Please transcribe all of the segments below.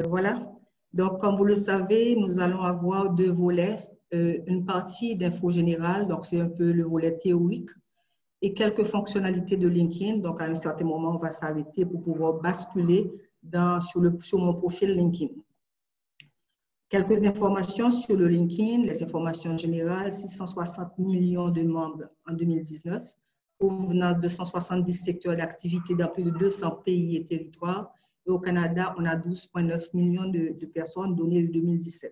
Voilà. Donc, comme vous le savez, nous allons avoir deux volets. Une partie d'info générale, donc c'est un peu le volet théorique, et quelques fonctionnalités de LinkedIn. Donc, à un certain moment, on va s'arrêter pour pouvoir basculer sur mon profil LinkedIn. Quelques informations sur le LinkedIn, les informations générales, 660 millions de membres en 2019, provenance de 170 secteurs d'activité dans plus de 200 pays et territoires. Et au Canada, on a 12,9 millions de personnes données en 2017.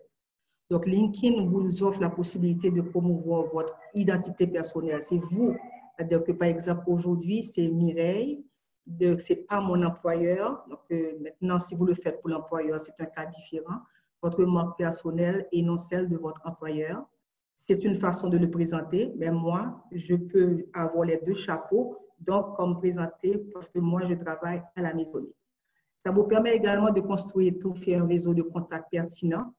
Donc, LinkedIn vous offre la possibilité de promouvoir votre identité personnelle. C'est vous. C'est-à-dire que, par exemple, aujourd'hui, c'est Mireille, ce n'est pas mon employeur. Donc, maintenant, si vous le faites pour l'employeur, c'est un cas différent. Votre marque personnelle et non celle de votre employeur. C'est une façon de le présenter, mais moi, je peux avoir les deux chapeaux, donc comme présenter, parce que moi, je travaille à la maisonnée. Ça vous permet également de construire et de faire un réseau de contacts pertinents,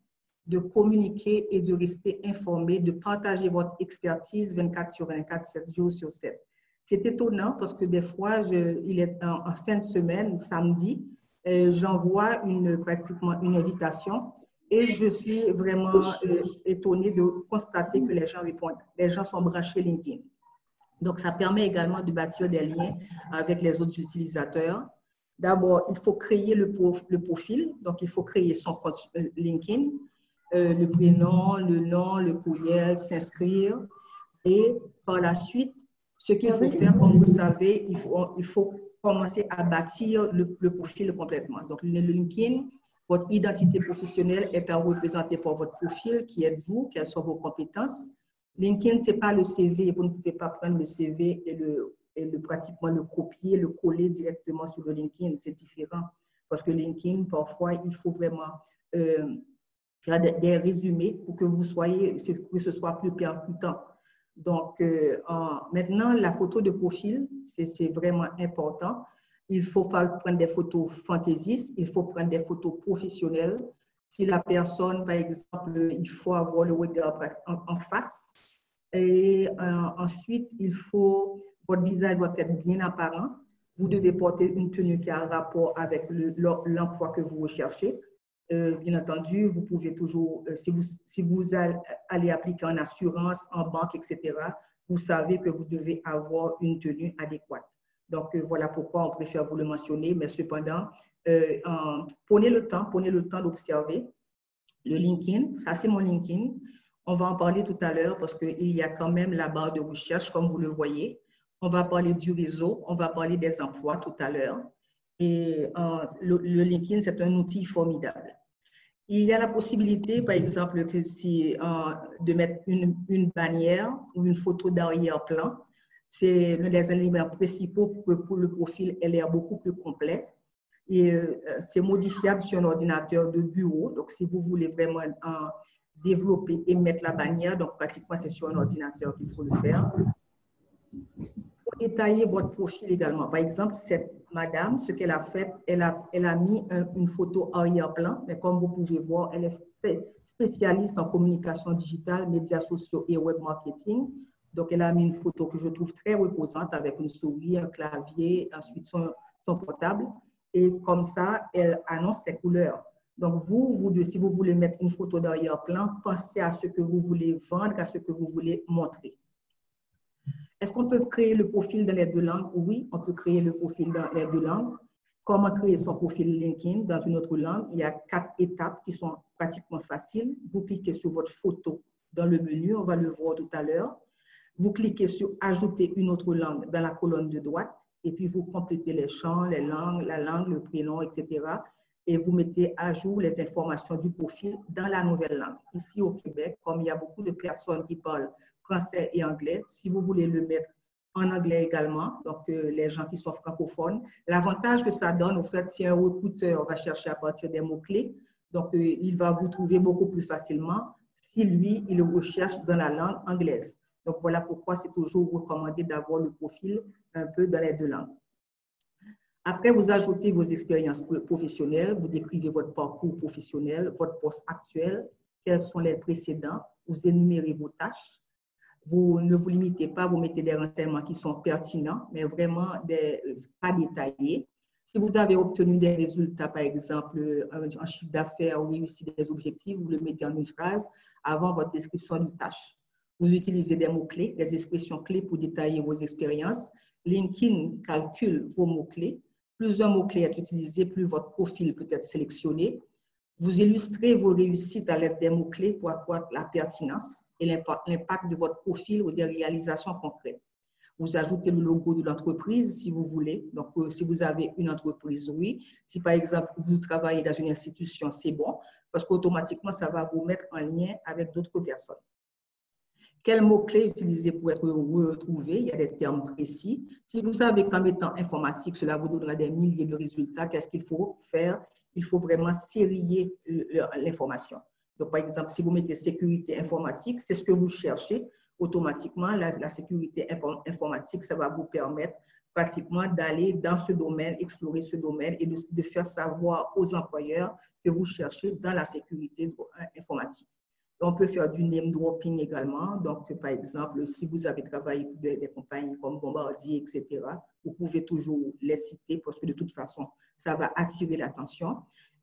de communiquer et de rester informé, de partager votre expertise 24 sur 24, 7 jours sur 7. C'est étonnant parce que des fois, il est en fin de semaine, samedi, j'envoie pratiquement une invitation et je suis vraiment étonnée de constater que les gens répondent. Les gens sont branchés LinkedIn. Donc, ça permet également de bâtir des liens avec les autres utilisateurs. D'abord, il faut créer le profil. Donc, il faut créer son compte LinkedIn, le prénom, le nom, le courriel, s'inscrire. Et par la suite, ce qu'il faut faire, comme vous le savez, il faut commencer à bâtir le profil complètement. Donc, le LinkedIn, votre identité professionnelle est représentée par votre profil, qui êtes vous, quelles sont vos compétences. LinkedIn, ce n'est pas le CV. Vous ne pouvez pas prendre le CV et pratiquement le copier, le coller directement sur le LinkedIn. C'est différent. Parce que LinkedIn, parfois, il faut vraiment faire des résumés pour que que ce soit plus percutant. Donc, maintenant, la photo de profil, c'est vraiment important. Il faut prendre des photos fantaisistes, il faut prendre des photos professionnelles. Si la personne, par exemple, il faut avoir le regard en face. Et ensuite, votre visage doit être bien apparent. Vous devez porter une tenue qui a un rapport avec l'emploi que vous recherchez. Bien entendu, vous pouvez toujours, si vous allez appliquer en assurance, en banque, etc., vous savez que vous devez avoir une tenue adéquate. Donc, voilà pourquoi on préfère vous le mentionner, mais cependant, prenez le temps d'observer le LinkedIn. Ça, c'est mon LinkedIn. On va en parler tout à l'heure parce qu'il y a quand même la barre de recherche, comme vous le voyez. On va parler du réseau, on va parler des emplois tout à l'heure. Et le LinkedIn, c'est un outil formidable. Il y a la possibilité, par exemple, de mettre une bannière ou une photo d'arrière-plan. C'est l'un des éléments principaux pour le profil ait l'air beaucoup plus complet. Et c'est modifiable sur un ordinateur de bureau. Donc, si vous voulez vraiment développer et mettre la bannière, donc pratiquement, c'est sur un ordinateur qu'il faut le faire. Il faut détailler votre profil également. Par exemple, cette madame, ce qu'elle a fait, elle a mis une photo arrière-plan, mais comme vous pouvez voir, elle est spécialiste en communication digitale, médias sociaux et web marketing. Donc, elle a mis une photo que je trouve très reposante avec une souris, un clavier, ensuite son portable. Et comme ça, elle annonce les couleurs. Donc, si vous voulez mettre une photo d'arrière-plan, pensez à ce que vous voulez vendre, à ce que vous voulez montrer. Est-ce qu'on peut créer le profil dans les deux langues? Oui, on peut créer le profil dans les deux langues. Comment créer son profil LinkedIn dans une autre langue? Il y a 4 étapes qui sont pratiquement faciles. Vous cliquez sur votre photo dans le menu, on va le voir tout à l'heure. Vous cliquez sur « Ajouter une autre langue » dans la colonne de droite et puis vous complétez les champs, les langues, la langue, le prénom, etc. Et vous mettez à jour les informations du profil dans la nouvelle langue. Ici au Québec, comme il y a beaucoup de personnes qui parlent français et anglais, si vous voulez le mettre en anglais également, donc les gens qui sont francophones, l'avantage que ça donne, au fait, si un recruteur va chercher à partir des mots-clés, donc il va vous trouver beaucoup plus facilement si lui, il recherche dans la langue anglaise. Donc, voilà pourquoi c'est toujours recommandé d'avoir le profil un peu dans les deux langues. Après, vous ajoutez vos expériences professionnelles, vous décrivez votre parcours professionnel, votre poste actuel, quels sont les précédents, vous énumérez vos tâches. Vous ne vous limitez pas, vous mettez des renseignements qui sont pertinents, mais vraiment pas détaillés. Si vous avez obtenu des résultats, par exemple, un chiffre d'affaires ou réussi des objectifs, vous le mettez en une phrase avant votre description de tâche. Vous utilisez des mots-clés, des expressions clés pour détailler vos expériences. LinkedIn calcule vos mots-clés. Plus un mot-clé est utilisé, plus votre profil peut être sélectionné. Vous illustrez vos réussites à l'aide des mots-clés pour accroître la pertinence et l'impact de votre profil ou des réalisations concrètes. Vous ajoutez le logo de l'entreprise si vous voulez. Donc, si vous avez une entreprise, oui. Si, par exemple, vous travaillez dans une institution, c'est bon, parce qu'automatiquement, ça va vous mettre en lien avec d'autres personnes. Quels mots-clés utiliser pour être retrouvé? Il y a des termes précis. Si vous savez qu'en mettant informatique, cela vous donnera des milliers de résultats, qu'est-ce qu'il faut faire? Il faut vraiment sérier l'information. Donc, par exemple, si vous mettez sécurité informatique, c'est ce que vous cherchez. Automatiquement, la sécurité informatique, ça va vous permettre pratiquement d'aller dans ce domaine, explorer ce domaine et de faire savoir aux employeurs que vous cherchez dans la sécurité informatique. On peut faire du name dropping également. Donc, par exemple, si vous avez travaillé pour des compagnies comme Bombardier, etc., vous pouvez toujours les citer parce que de toute façon, ça va attirer l'attention.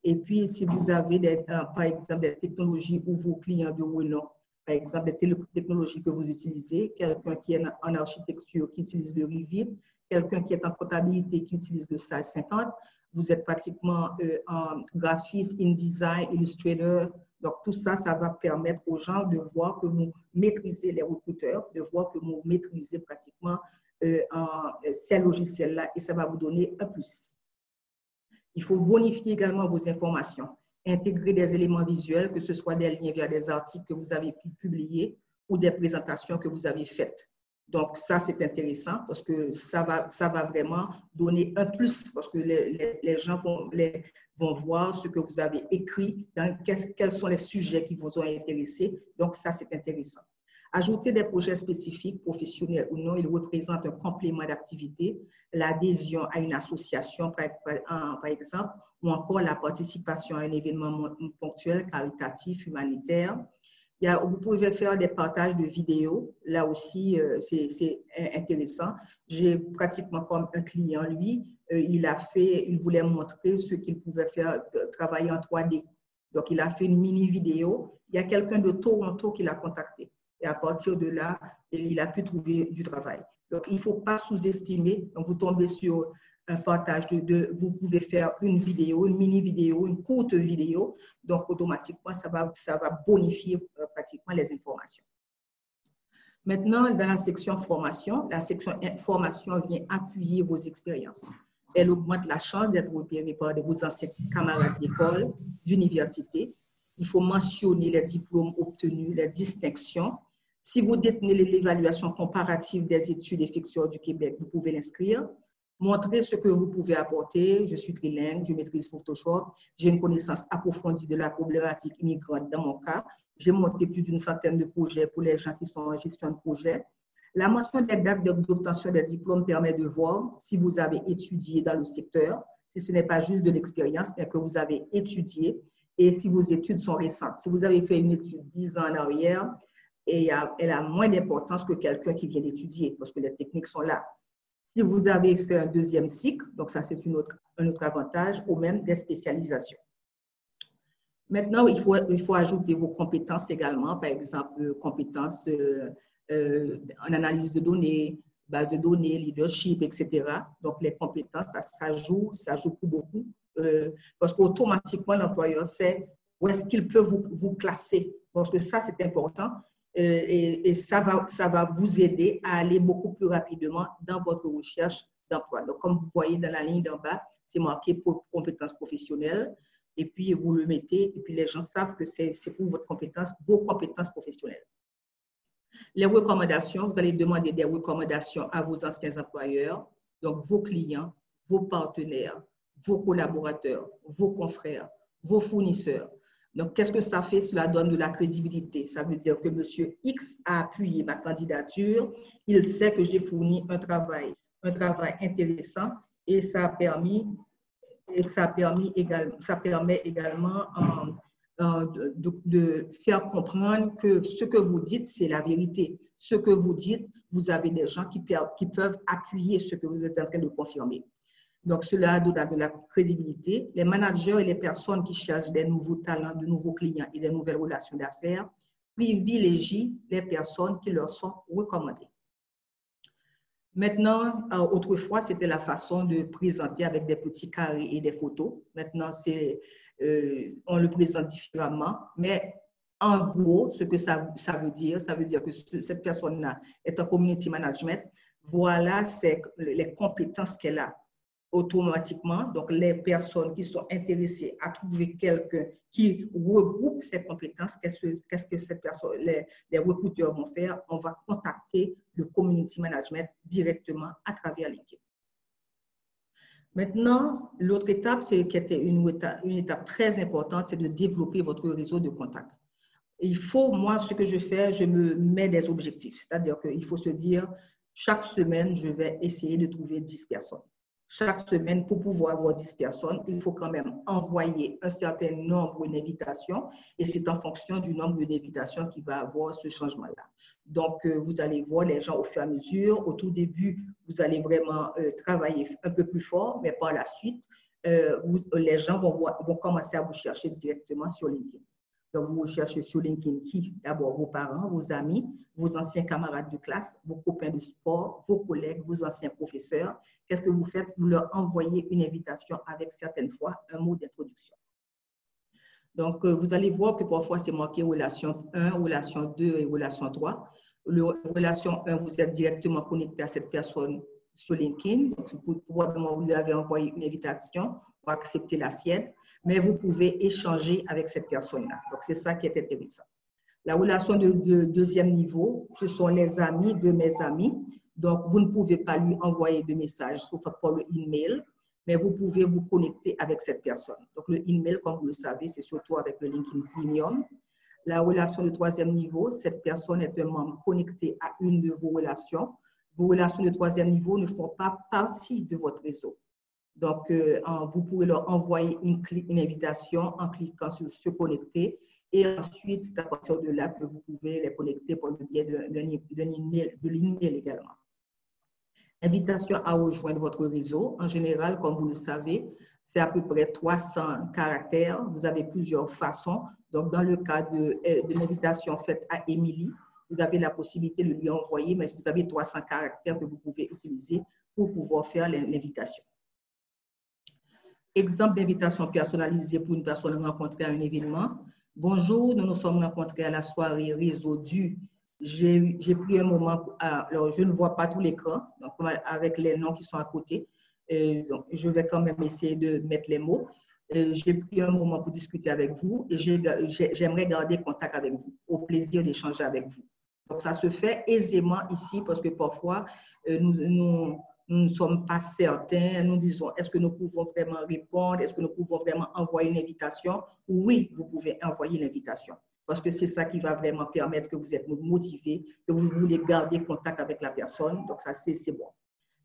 Et puis, si vous avez, par exemple, des technologies où vos clients de renom, par exemple, des technologies que vous utilisez, quelqu'un qui est en architecture qui utilise le Revit, quelqu'un qui est en comptabilité qui utilise le SAL 50, vous êtes pratiquement en graphiste, InDesign, Illustrator. Donc, tout ça, ça va permettre aux gens de voir que vous maîtrisez les recruteurs, de voir que vous maîtrisez pratiquement ces logiciels-là et ça va vous donner un plus. Il faut bonifier également vos informations, intégrer des éléments visuels, que ce soit des liens vers des articles que vous avez pu publier ou des présentations que vous avez faites. Donc, ça, c'est intéressant parce que ça va vraiment donner un plus parce que les gens vont voir ce que vous avez écrit, quels sont les sujets qui vous ont intéressé. Donc, ça, c'est intéressant. Ajouter des projets spécifiques, professionnels ou non, ils représentent un complément d'activité, l'adhésion à une association, par exemple, ou encore la participation à un événement ponctuel, caritatif, humanitaire. Vous pouvez faire des partages de vidéos. Là aussi, c'est intéressant. J'ai pratiquement comme un client, lui, il voulait montrer ce qu'il pouvait faire, travailler en 3D. Donc, il a fait une mini vidéo. Il y a quelqu'un de Toronto qui l'a contacté. Et à partir de là, il a pu trouver du travail. Donc, il ne faut pas sous-estimer. Donc, vous tombez sur un partage vous pouvez faire une vidéo, une mini vidéo, une courte vidéo. Donc, automatiquement, ça va bonifier pratiquement les informations. Maintenant, dans la section formation, la section formation vient appuyer vos expériences. Elle augmente la chance d'être repéré par vos anciens camarades d'école, d'université. Il faut mentionner les diplômes obtenus, les distinctions. Si vous détenez l'évaluation comparative des études effectuées du Québec, vous pouvez l'inscrire. Montrez ce que vous pouvez apporter. Je suis trilingue, je maîtrise Photoshop, j'ai une connaissance approfondie de la problématique immigrante dans mon cas. J'ai monté plus d'une centaine de projets pour les gens qui sont en gestion de projet. La mention des dates d'obtention des diplômes permet de voir si vous avez étudié dans le secteur, si ce n'est pas juste de l'expérience, mais que vous avez étudié et si vos études sont récentes. Si vous avez fait une étude 10 ans en arrière, elle a moins d'importance que quelqu'un qui vient d'étudier parce que les techniques sont là. Si vous avez fait un deuxième cycle, donc ça c'est un autre avantage, ou même des spécialisations. Maintenant, il faut ajouter vos compétences également, par exemple, compétences en analyse de données, base de données, leadership, etc. Donc, les compétences, ça joue pour beaucoup parce qu'automatiquement, l'employeur sait où est-ce qu'il peut vous classer. Parce que ça, c'est important et ça va vous aider à aller beaucoup plus rapidement dans votre recherche d'emploi. Donc, comme vous voyez dans la ligne d'en bas, c'est marqué pour compétences professionnelles. Et puis, vous le mettez, et puis les gens savent que c'est pour vos compétences professionnelles. Les recommandations, vous allez demander des recommandations à vos anciens employeurs, donc vos clients, vos partenaires, vos collaborateurs, vos confrères, vos fournisseurs. Donc, qu'est-ce que ça fait? Cela donne de la crédibilité. Ça veut dire que M. X a appuyé ma candidature, il sait que j'ai fourni un travail intéressant et ça permet également de faire comprendre que ce que vous dites, c'est la vérité. Ce que vous dites, vous avez des gens qui peuvent appuyer ce que vous êtes en train de confirmer. Donc, cela donne de la crédibilité. Les managers et les personnes qui cherchent des nouveaux talents, de nouveaux clients et des nouvelles relations d'affaires privilégient les personnes qui leur sont recommandées. Maintenant, autrefois, c'était la façon de présenter avec des petits carrés et des photos. Maintenant, on le présente différemment, mais en gros, ce que ça veut dire que cette personne-là est en community management. Voilà, c'est les compétences qu'elle a automatiquement. Donc, les personnes qui sont intéressées à trouver quelqu'un qui regroupe ces compétences, qu'est-ce que cette personne, les recruteurs vont faire? On va contacter le community management directement à travers LinkedIn. Maintenant, l'autre étape, qui était une étape très importante, c'est de développer votre réseau de contacts. Il faut, moi, ce que je fais, je me mets des objectifs. C'est-à-dire qu'il faut se dire, chaque semaine, je vais essayer de trouver 10 personnes. Chaque semaine, pour pouvoir avoir 10 personnes, il faut quand même envoyer un certain nombre d'invitations et c'est en fonction du nombre d'invitations qu'il va avoir ce changement-là. Donc, vous allez voir les gens au fur et à mesure. Au tout début, vous allez vraiment travailler un peu plus fort, mais par la suite, les gens vont commencer à vous chercher directement sur LinkedIn. Donc, vous recherchez sur LinkedIn qui? D'abord, vos parents, vos amis, vos anciens camarades de classe, vos copains de sport, vos collègues, vos anciens professeurs. Qu'est-ce que vous faites? Vous leur envoyez une invitation avec certaines fois un mot d'introduction. Donc, vous allez voir que parfois, c'est marqué relation 1, relation 2 et relation 3. Relation 1, vous êtes directement connecté à cette personne sur LinkedIn. Donc, probablement, vous lui avez envoyé une invitation pour accepter la sienne, mais vous pouvez échanger avec cette personne-là. Donc, c'est ça qui est intéressant. La relation de deuxième niveau, ce sont les amis de mes amis. Donc, vous ne pouvez pas lui envoyer de messages sauf par le email, mais vous pouvez vous connecter avec cette personne. Donc, le email, comme vous le savez, c'est surtout avec le LinkedIn Premium. La relation de troisième niveau, cette personne est un membre connecté à une de vos relations. Vos relations de troisième niveau ne font pas partie de votre réseau. Donc, vous pouvez leur envoyer une invitation en cliquant sur « Se connecter » et ensuite, c'est à partir de là que vous pouvez les connecter par le biais de l'email également. Invitation à rejoindre votre réseau. En général, comme vous le savez, c'est à peu près 300 caractères. Vous avez plusieurs façons. Donc, dans le cas de l'invitation faite à Émilie, vous avez la possibilité de lui envoyer, mais vous avez 300 caractères que vous pouvez utiliser pour pouvoir faire l'invitation. Exemple d'invitation personnalisée pour une personne rencontrée à un événement. Bonjour, nous nous sommes rencontrés à la soirée réseau du. J'ai pris un moment, alors je ne vois pas tout l'écran, donc avec les noms qui sont à côté. Donc, je vais quand même essayer de mettre les mots. J'ai pris un moment pour discuter avec vous et j'aimerais garder contact avec vous, au plaisir d'échanger avec vous. Donc, ça se fait aisément ici parce que parfois, nous ne sommes pas certains, nous disons, est-ce que nous pouvons vraiment répondre, est-ce que nous pouvons vraiment envoyer une invitation? Oui, vous pouvez envoyer l'invitation parce que c'est ça qui va vraiment permettre que vous êtes motivé, que vous voulez garder contact avec la personne. Donc, ça, c'est bon.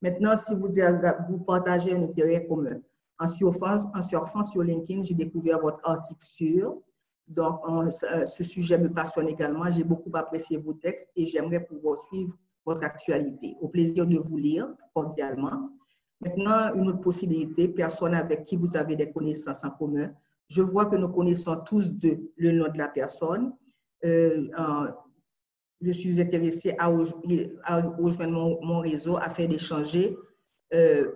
Maintenant, si vous partagez un intérêt commun, en surfant sur LinkedIn, j'ai découvert votre article sur. Donc, ce sujet me passionne également. J'ai beaucoup apprécié vos textes et j'aimerais pouvoir suivre votre actualité. Au plaisir de vous lire cordialement. Maintenant, une autre possibilité, personne avec qui vous avez des connaissances en commun. Je vois que nous connaissons tous le nom de la personne. Je suis intéressée à rejoindre mon réseau afin d'échanger.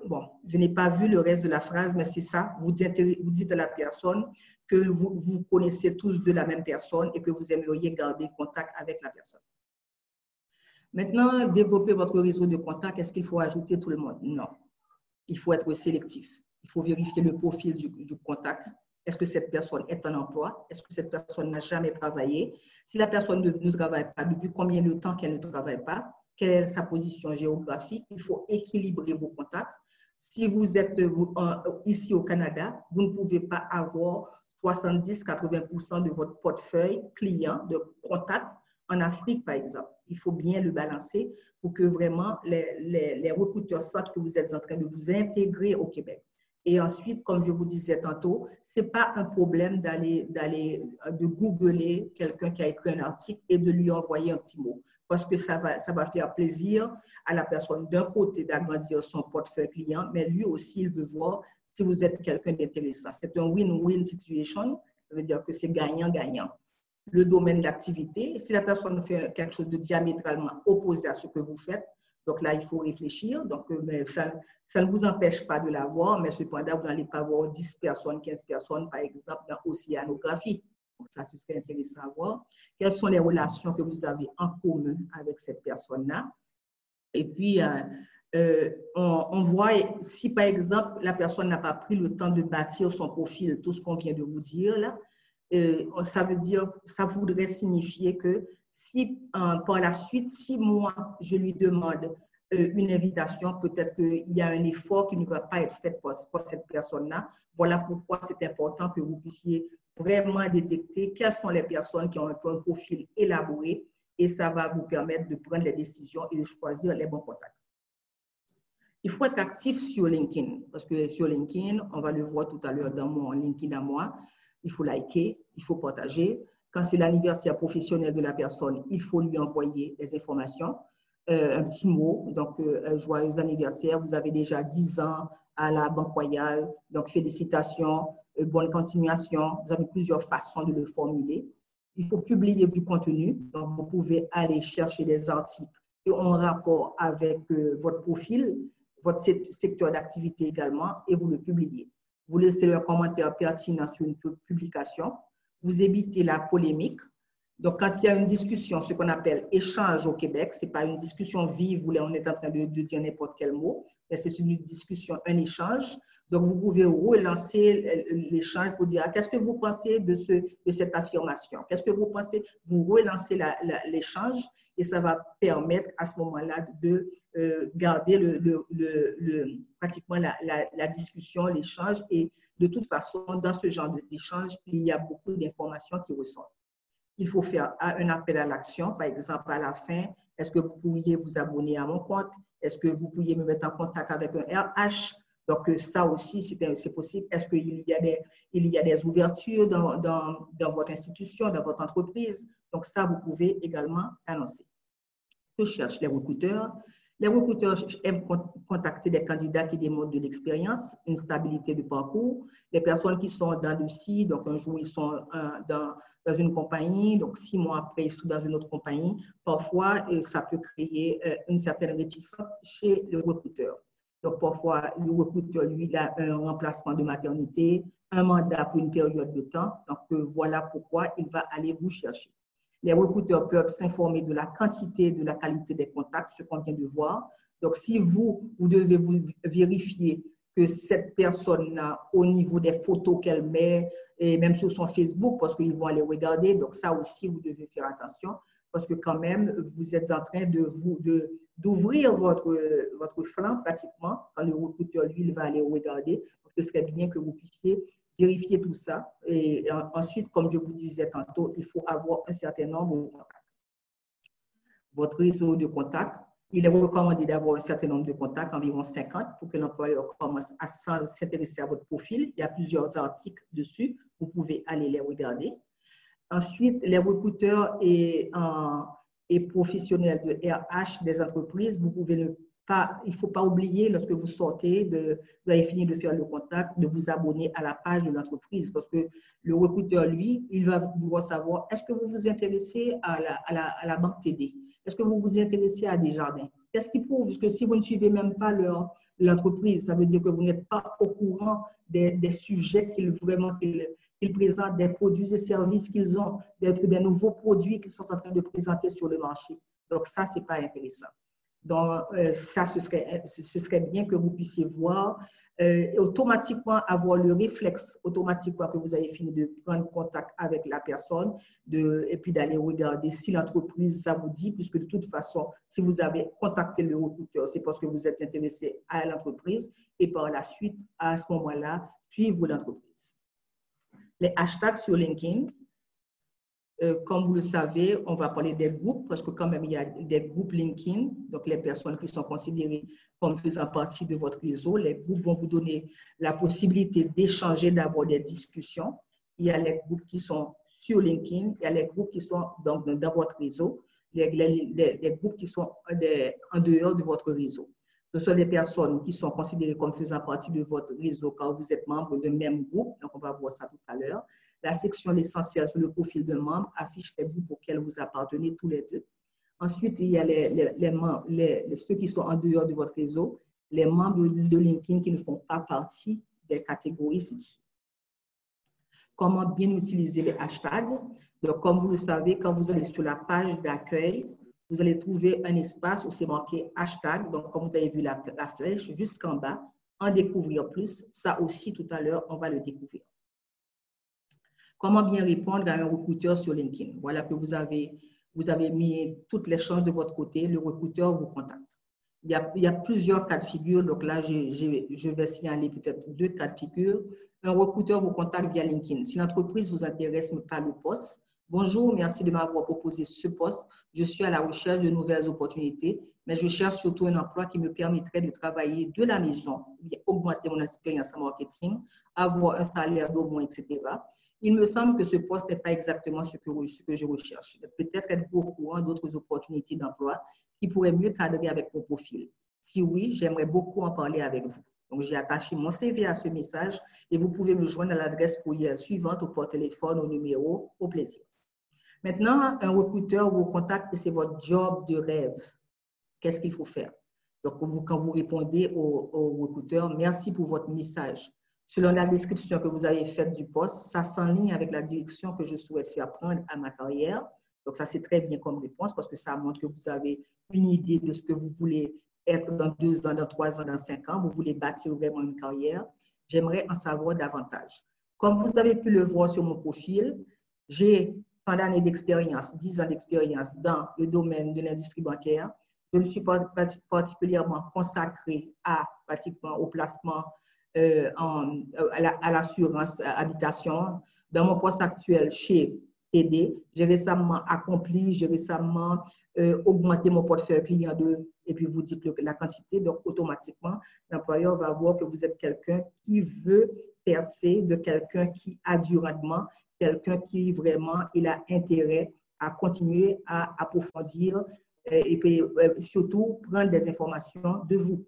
Bon, je n'ai pas vu le reste de la phrase, mais c'est ça. Vous dites à la personne que vous connaissez tous de la même personne et que vous aimeriez garder contact avec la personne. Maintenant, développer votre réseau de contacts, est-ce qu'il faut ajouter tout le monde? Non. Il faut être sélectif. Il faut vérifier le profil du contact. Est-ce que cette personne est en emploi? Est-ce que cette personne n'a jamais travaillé? Si la personne ne travaille pas, depuis combien de temps qu'elle ne travaille pas? Quelle est sa position géographique? Il faut équilibrer vos contacts. Si vous êtes ici au Canada, vous ne pouvez pas avoir 70-80% de votre portefeuille client de contacts en Afrique, par exemple. Il faut bien le balancer pour que vraiment les recruteurs sentent que vous êtes en train de vous intégrer au Québec. Et ensuite, comme je vous disais tantôt, ce n'est pas un problème de googler quelqu'un qui a écrit un article et de lui envoyer un petit mot. parce que ça va faire plaisir à la personne d'un côté d'agrandir son portefeuille client, mais lui aussi, il veut voir si vous êtes quelqu'un d'intéressant. C'est un win-win situation, ça veut dire que c'est gagnant-gagnant. Le domaine d'activité, si la personne fait quelque chose de diamétralement opposé à ce que vous faites, donc là, il faut réfléchir. Donc, mais ça ne vous empêche pas de l'avoir, mais cependant, vous n'allez pas avoir 10 personnes, 15 personnes, par exemple, dans l'océanographie. Donc, ça, ce serait intéressant à voir. Quelles sont les relations que vous avez en commun avec cette personne-là? Et puis, on voit si, par exemple, la personne n'a pas pris le temps de bâtir son profil, tout ce qu'on vient de vous dire là, ça veut dire, ça voudrait signifier que si par la suite, si moi, je lui demande une invitation, peut-être qu'il y a un effort qui ne va pas être fait pour cette personne-là. Voilà pourquoi c'est important que vous puissiez vraiment détecter quelles sont les personnes qui ont un profil élaboré et ça va vous permettre de prendre les décisions et de choisir les bons contacts. Il faut être actif sur LinkedIn parce que sur LinkedIn, on va le voir tout à l'heure dans mon LinkedIn à moi, il faut liker, il faut partager. Quand c'est l'anniversaire professionnel de la personne, il faut lui envoyer des informations, un petit mot. Donc, joyeux anniversaire, vous avez déjà 10 ans à la Banque Royale. Donc, félicitations, bonne continuation. Vous avez plusieurs façons de le formuler. Il faut publier du contenu. Donc, vous pouvez aller chercher des articles qui ont un rapport avec votre profil, votre secteur d'activité également, et vous le publiez. Vous laissez un commentaire pertinent sur une publication. Vous évitez la polémique. Donc, quand il y a une discussion, ce qu'on appelle échange au Québec, ce n'est pas une discussion vive où on est en train de dire n'importe quel mot, mais c'est une discussion, un échange. Donc, vous pouvez relancer l'échange pour dire qu'est-ce que vous pensez de cette affirmation? Qu'est-ce que vous pensez? Vous relancez l'échange et ça va permettre à ce moment-là de garder pratiquement la discussion, l'échange. Et de toute façon, dans ce genre d'échange, il y a beaucoup d'informations qui ressortent. Il faut faire un appel à l'action, par exemple, à la fin, est-ce que vous pourriez vous abonner à mon compte? Est-ce que vous pourriez me mettre en contact avec un RH? Donc, ça aussi, c'est possible. Est-ce qu'il y a des ouvertures dans votre institution, dans votre entreprise? Donc, ça, vous pouvez également annoncer. Que cherchent les recruteurs? Les recruteurs aiment contacter des candidats qui démontrent de l'expérience, une stabilité de parcours, des personnes qui sont dans le site, donc un jour ils sont dans une compagnie, donc 6 mois après ils sont dans une autre compagnie. Parfois, ça peut créer une certaine réticence chez le recruteur. Donc parfois, le recruteur, lui, il a un remplacement de maternité, un mandat pour une période de temps. Donc voilà pourquoi il va aller vous chercher. Les recruteurs peuvent s'informer de la quantité, de la qualité des contacts, ce qu'on vient de voir. Donc, si vous devez vous vérifier que cette personne-là, au niveau des photos qu'elle met, et même sur son Facebook, parce qu'ils vont aller regarder, donc ça aussi, vous devez faire attention, parce que quand même, vous êtes en train d'ouvrir votre flanc pratiquement, quand le recruteur, lui, il va aller regarder. Donc, ce serait bien que vous puissiez vérifier tout ça. Et ensuite, comme je vous disais tantôt, il faut avoir un certain nombre de contacts. Votre réseau de contacts, il est recommandé d'avoir un certain nombre de contacts, environ 50, pour que l'employeur commence à s'intéresser à votre profil. Il y a plusieurs articles dessus. Vous pouvez aller les regarder. Ensuite, les recruteurs et professionnels de RH des entreprises, vous pouvez il ne faut pas oublier, lorsque vous sortez, vous avez fini de faire le contact, de vous abonner à la page de l'entreprise parce que le recruteur, lui, il va vouloir savoir, est-ce que vous vous intéressez à la Banque TD? Est-ce que vous vous intéressez à Desjardins? Qu'est-ce qui prouve? Parce que si vous ne suivez même pas l'entreprise, ça veut dire que vous n'êtes pas au courant des sujets qu'ils présentent, des produits et services qu'ils ont, des nouveaux produits qu'ils sont en train de présenter sur le marché. Donc, ça, ce n'est pas intéressant. Donc, ça, ce serait bien que vous puissiez voir, automatiquement avoir le réflexe, automatiquement que vous avez fini de prendre contact avec la personne et puis d'aller regarder si l'entreprise, ça vous dit, puisque de toute façon, si vous avez contacté le recruteur, c'est parce que vous êtes intéressé à l'entreprise et par la suite, à ce moment-là, suivre l'entreprise. Les hashtags sur LinkedIn. Comme vous le savez, on va parler des groupes parce que quand même, il y a des groupes LinkedIn, donc les personnes qui sont considérées comme faisant partie de votre réseau. Les groupes vont vous donner la possibilité d'échanger, d'avoir des discussions. Il y a les groupes qui sont sur LinkedIn, il y a les groupes qui sont donc, dans votre réseau. les groupes qui sont en dehors de votre réseau. Ce sont des personnes qui sont considérées comme faisant partie de votre réseau quand vous êtes membre d'un même groupe. Donc, on va voir ça tout à l'heure. La section L'essentiel sur le profil de membre affiche les groupes auxquels vous appartenez tous les deux. Ensuite, il y a ceux qui sont en dehors de votre réseau, les membres de LinkedIn qui ne font pas partie des catégories ci-dessus. Comment bien utiliser les hashtags? Donc, comme vous le savez, quand vous allez sur la page d'accueil, vous allez trouver un espace où c'est marqué hashtag. Donc, comme vous avez vu la flèche jusqu'en bas, en découvrir plus, ça aussi tout à l'heure, on va le découvrir. Comment bien répondre à un recruteur sur LinkedIn? Voilà que vous avez mis toutes les chances de votre côté, le recruteur vous contacte. Il y a plusieurs cas de figure, donc là, je vais signaler peut-être 2 cas de figure. Un recruteur vous contacte via LinkedIn. Si l'entreprise vous intéresse, mais pas le poste, bonjour, merci de m'avoir proposé ce poste. Je suis à la recherche de nouvelles opportunités, mais je cherche surtout un emploi qui me permettrait de travailler de la maison, augmenter mon expérience en marketing, avoir un salaire d'au moins, etc. Il me semble que ce poste n'est pas exactement ce que je recherche. Peut-être êtes-vous au courant d'autres opportunités d'emploi qui pourraient mieux cadrer avec mon profil. Si oui, j'aimerais beaucoup en parler avec vous. Donc, j'ai attaché mon CV à ce message et vous pouvez me joindre à l'adresse courriel suivante ou par téléphone, au numéro, au plaisir. Maintenant, un recruteur vous contacte et c'est votre job de rêve. Qu'est-ce qu'il faut faire? Donc, quand vous répondez au recruteur, merci pour votre message. Selon la description que vous avez faite du poste, ça s'enligne avec la direction que je souhaite faire prendre à ma carrière. Donc, ça, c'est très bien comme réponse parce que ça montre que vous avez une idée de ce que vous voulez être dans 2 ans, dans 3 ans, dans 5 ans. Vous voulez bâtir vraiment une carrière. J'aimerais en savoir davantage. Comme vous avez pu le voir sur mon profil, j'ai tant d'années d'expérience, 10 ans d'expérience dans le domaine de l'industrie bancaire. Je me suis particulièrement consacrée pratiquement au placement à l'assurance habitation. Dans mon poste actuel chez TD, j'ai récemment augmenté mon portefeuille client et puis vous dites la quantité, donc automatiquement, l'employeur va voir que vous êtes quelqu'un qui veut percer, de quelqu'un qui a du rendement, quelqu'un qui vraiment il a intérêt à continuer à approfondir et puis surtout prendre des informations de vous.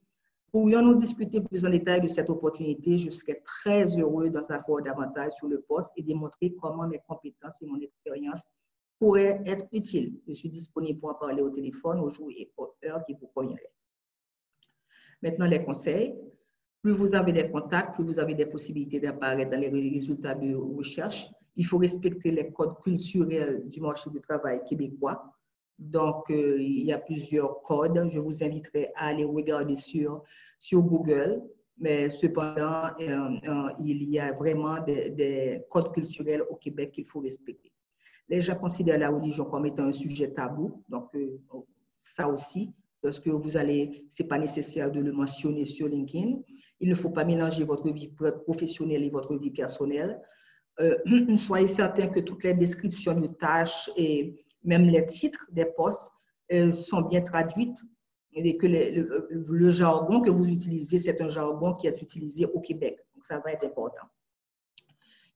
Pourrions-nous discuter plus en détail de cette opportunité? Je serais très heureux d'en savoir davantage sur le poste et démontrer comment mes compétences et mon expérience pourraient être utiles. Je suis disponible pour en parler au téléphone, au jour et aux heures qui vous conviendraient. Maintenant, les conseils. Plus vous avez des contacts, plus vous avez des possibilités d'apparaître dans les résultats de recherche. Il faut respecter les codes culturels du marché du travail québécois. Donc, il y a plusieurs codes. Je vous inviterai à aller regarder sur Google. Mais cependant, il y a vraiment des codes culturels au Québec qu'il faut respecter. Les gens considèrent la religion comme étant un sujet tabou. Donc, ça aussi, parce que ce n'est pas nécessaire de le mentionner sur LinkedIn. Il ne faut pas mélanger votre vie professionnelle et votre vie personnelle. Soyez certain que toutes les descriptions de tâches et même les titres des postes sont bien traduites et que le jargon que vous utilisez, c'est un jargon qui est utilisé au Québec. Donc, ça va être important.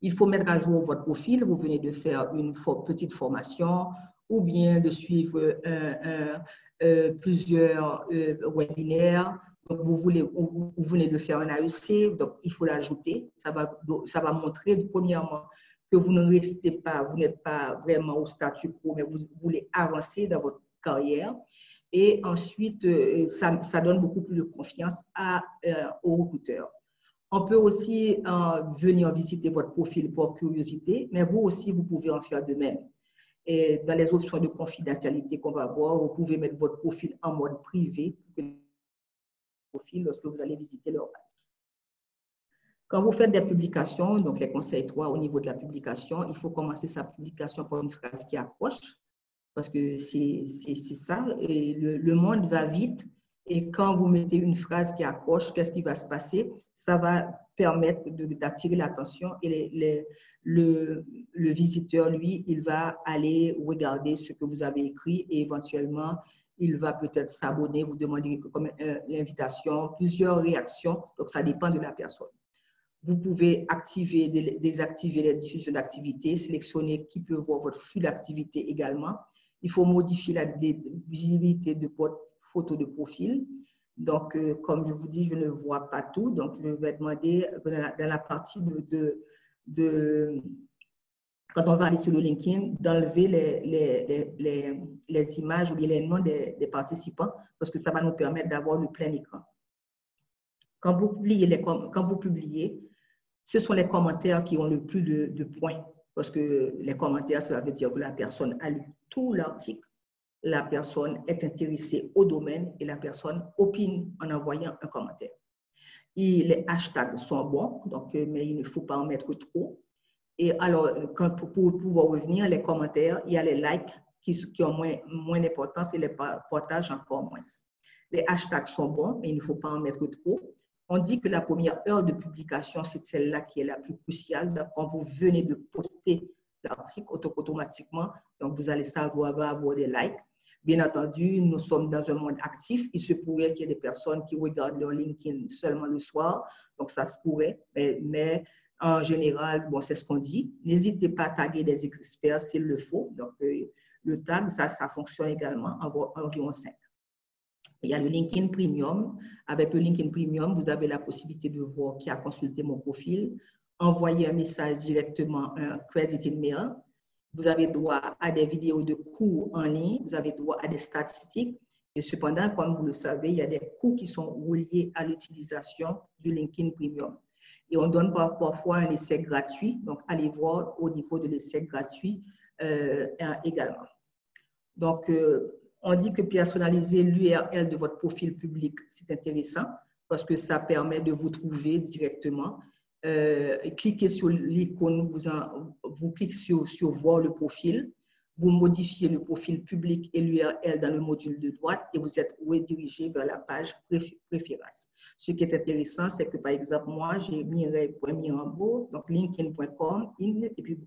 Il faut mettre à jour votre profil. Vous venez de faire une petite formation ou bien de suivre plusieurs webinaires. Donc, vous venez de faire un AEC, donc il faut l'ajouter. Ça va montrer, premièrement, que vous ne restez pas, vous n'êtes pas vraiment au statu quo, mais vous voulez avancer dans votre carrière. Et ensuite, ça donne beaucoup plus de confiance aux recruteurs. On peut aussi venir visiter votre profil pour curiosité, mais vous aussi, vous pouvez en faire de même. Et dans les options de confidentialité qu'on va voir, vous pouvez mettre votre profil en mode privé lorsque vous allez visiter leur page. Quand vous faites des publications, donc les conseils 3 au niveau de la publication, il faut commencer sa publication par une phrase qui accroche, parce que c'est ça, et le monde va vite, et quand vous mettez une phrase qui accroche, qu'est-ce qui va se passer? Ça va permettre d'attirer l'attention et le visiteur, lui, il va aller regarder ce que vous avez écrit et éventuellement, il va peut-être s'abonner, vous demander comme l'invitation, plusieurs réactions, donc ça dépend de la personne. Vous pouvez désactiver les diffusions d'activités, sélectionner qui peut voir votre flux d'activité également Il faut modifier la visibilité de votre photo de profil. Donc, comme je vous dis, je ne vois pas tout. Donc, je vais demander dans la partie quand on va aller sur le LinkedIn, d'enlever les images ou bien les noms des participants parce que ça va nous permettre d'avoir le plein écran. Quand vous publiez, ce sont les commentaires qui ont le plus de points parce que les commentaires, cela veut dire que la personne a lu tout l'article, la personne est intéressée au domaine et la personne opine en envoyant un commentaire. Et les hashtags sont bons, donc, mais il ne faut pas en mettre trop. Et alors, pour pouvoir revenir, les commentaires, il y a les likes qui ont moins d'importance et les partages encore moins. Les hashtags sont bons, mais il ne faut pas en mettre trop. On dit que la première heure de publication, c'est celle-là qui est la plus cruciale. Donc, quand vous venez de poster l'article, automatiquement, donc vous allez savoir avoir des likes. Bien entendu, nous sommes dans un monde actif. Il se pourrait qu'il y ait des personnes qui regardent leur LinkedIn seulement le soir. Donc, ça se pourrait. Mais en général, bon, c'est ce qu'on dit. N'hésitez pas à taguer des experts s'il le faut. Donc, le tag, ça fonctionne également, environ 5. Il y a le LinkedIn Premium. Avec le LinkedIn Premium, vous avez la possibilité de voir qui a consulté mon profil, envoyer un message directement, un credited mail. Vous avez droit à des vidéos de cours en ligne, vous avez droit à des statistiques. Et cependant, comme vous le savez, il y a des coûts qui sont reliés à l'utilisation du LinkedIn Premium. Et on donne parfois un essai gratuit. Donc, allez voir au niveau de l'essai gratuit également. Donc, on dit que personnaliser l'URL de votre profil public, c'est intéressant parce que ça permet de vous trouver directement. Cliquez sur l'icône, vous cliquez sur voir le profil, vous modifiez le profil public et l'URL dans le module de droite et vous êtes redirigé vers la page préférences. Ce qui est intéressant, c'est que par exemple, moi, j'ai mireille.mirambeau, donc linkedin.com, et puis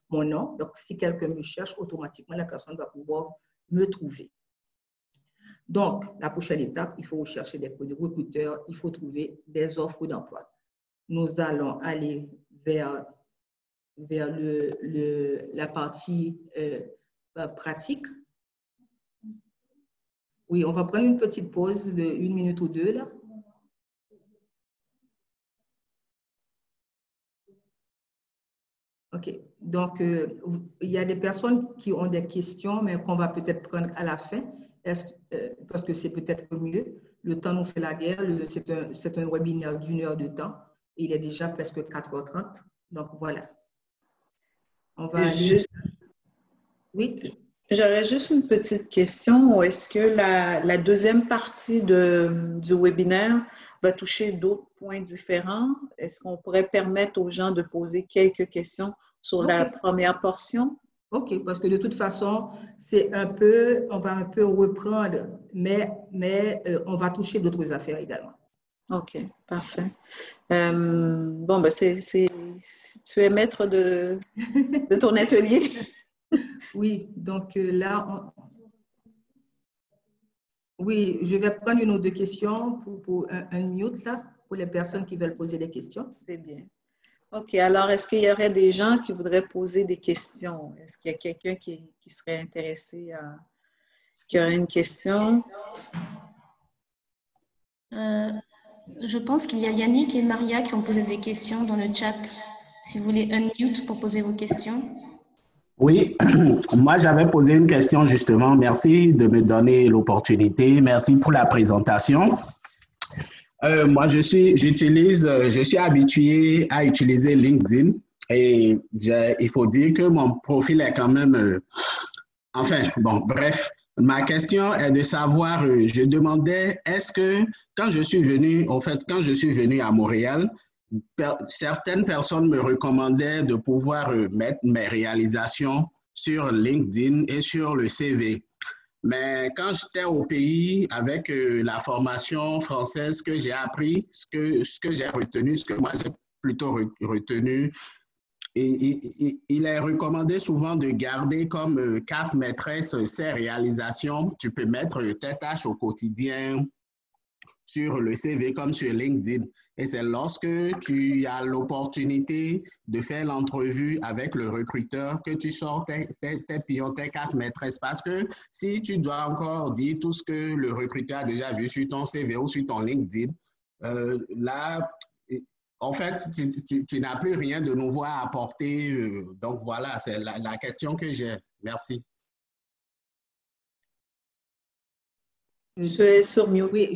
mon nom. Donc, si quelqu'un me cherche, automatiquement, la personne va pouvoir me trouver. Donc, la prochaine étape, il faut rechercher des recruteurs, il faut trouver des offres d'emploi. Nous allons aller vers la partie pratique. Oui, on va prendre une petite pause de 1 minute ou 2 là. OK. Donc, il y a des personnes qui ont des questions, mais qu'on va peut-être prendre à la fin, parce que c'est peut-être mieux. Le temps nous fait la guerre. C'est un webinaire d'1 heure de temps. Il est déjà presque 4h30. Donc, voilà. On va aller… Oui? J'aurais juste une petite question. Est-ce que la deuxième partie du webinaire va toucher d'autres points différents? Est-ce qu'on pourrait permettre aux gens de poser quelques questions sur la première portion? OK, parce que de toute façon, on va un peu reprendre, mais on va toucher d'autres affaires également. OK, parfait. Bon, ben tu es maître de ton atelier. Oui, donc là, oui, je vais prendre une ou deux questions pour un mute là, pour les personnes qui veulent poser des questions. C'est bien. OK, alors est-ce qu'il y aurait des gens qui voudraient poser des questions? Est-ce qu'il y a quelqu'un qui serait intéressé qui aurait une question? Je pense qu'il y a Yannick et Maria qui ont posé des questions dans le chat. Si vous voulez unmute pour poser vos questions. Oui, moi j'avais posé une question justement. Merci de me donner l'opportunité. Merci pour la présentation. Moi, je suis habitué à utiliser LinkedIn et il faut dire que mon profil est quand même… enfin, bon, bref. Ma question est de savoir, je demandais, est-ce que quand je suis venu à Montréal, certaines personnes me recommandaient de pouvoir mettre mes réalisations sur LinkedIn et sur le CV. Mais quand j'étais au pays avec la formation française que j'ai appris, ce que j'ai retenu, ce que moi j'ai plutôt retenu, il est recommandé souvent de garder comme carte maîtresse ces réalisations. Tu peux mettre tes tâches au quotidien sur le CV comme sur LinkedIn. Et c'est lorsque tu as l'opportunité de faire l'entrevue avec le recruteur que tu sors tes pions, tes cartes maîtresses. Parce que si tu dois encore dire tout ce que le recruteur a déjà vu sur ton CV ou sur ton LinkedIn, là, en fait, tu n'as plus rien de nouveau à apporter. Donc voilà, c'est la question que j'ai. Merci. Je suis sur mute. Oui,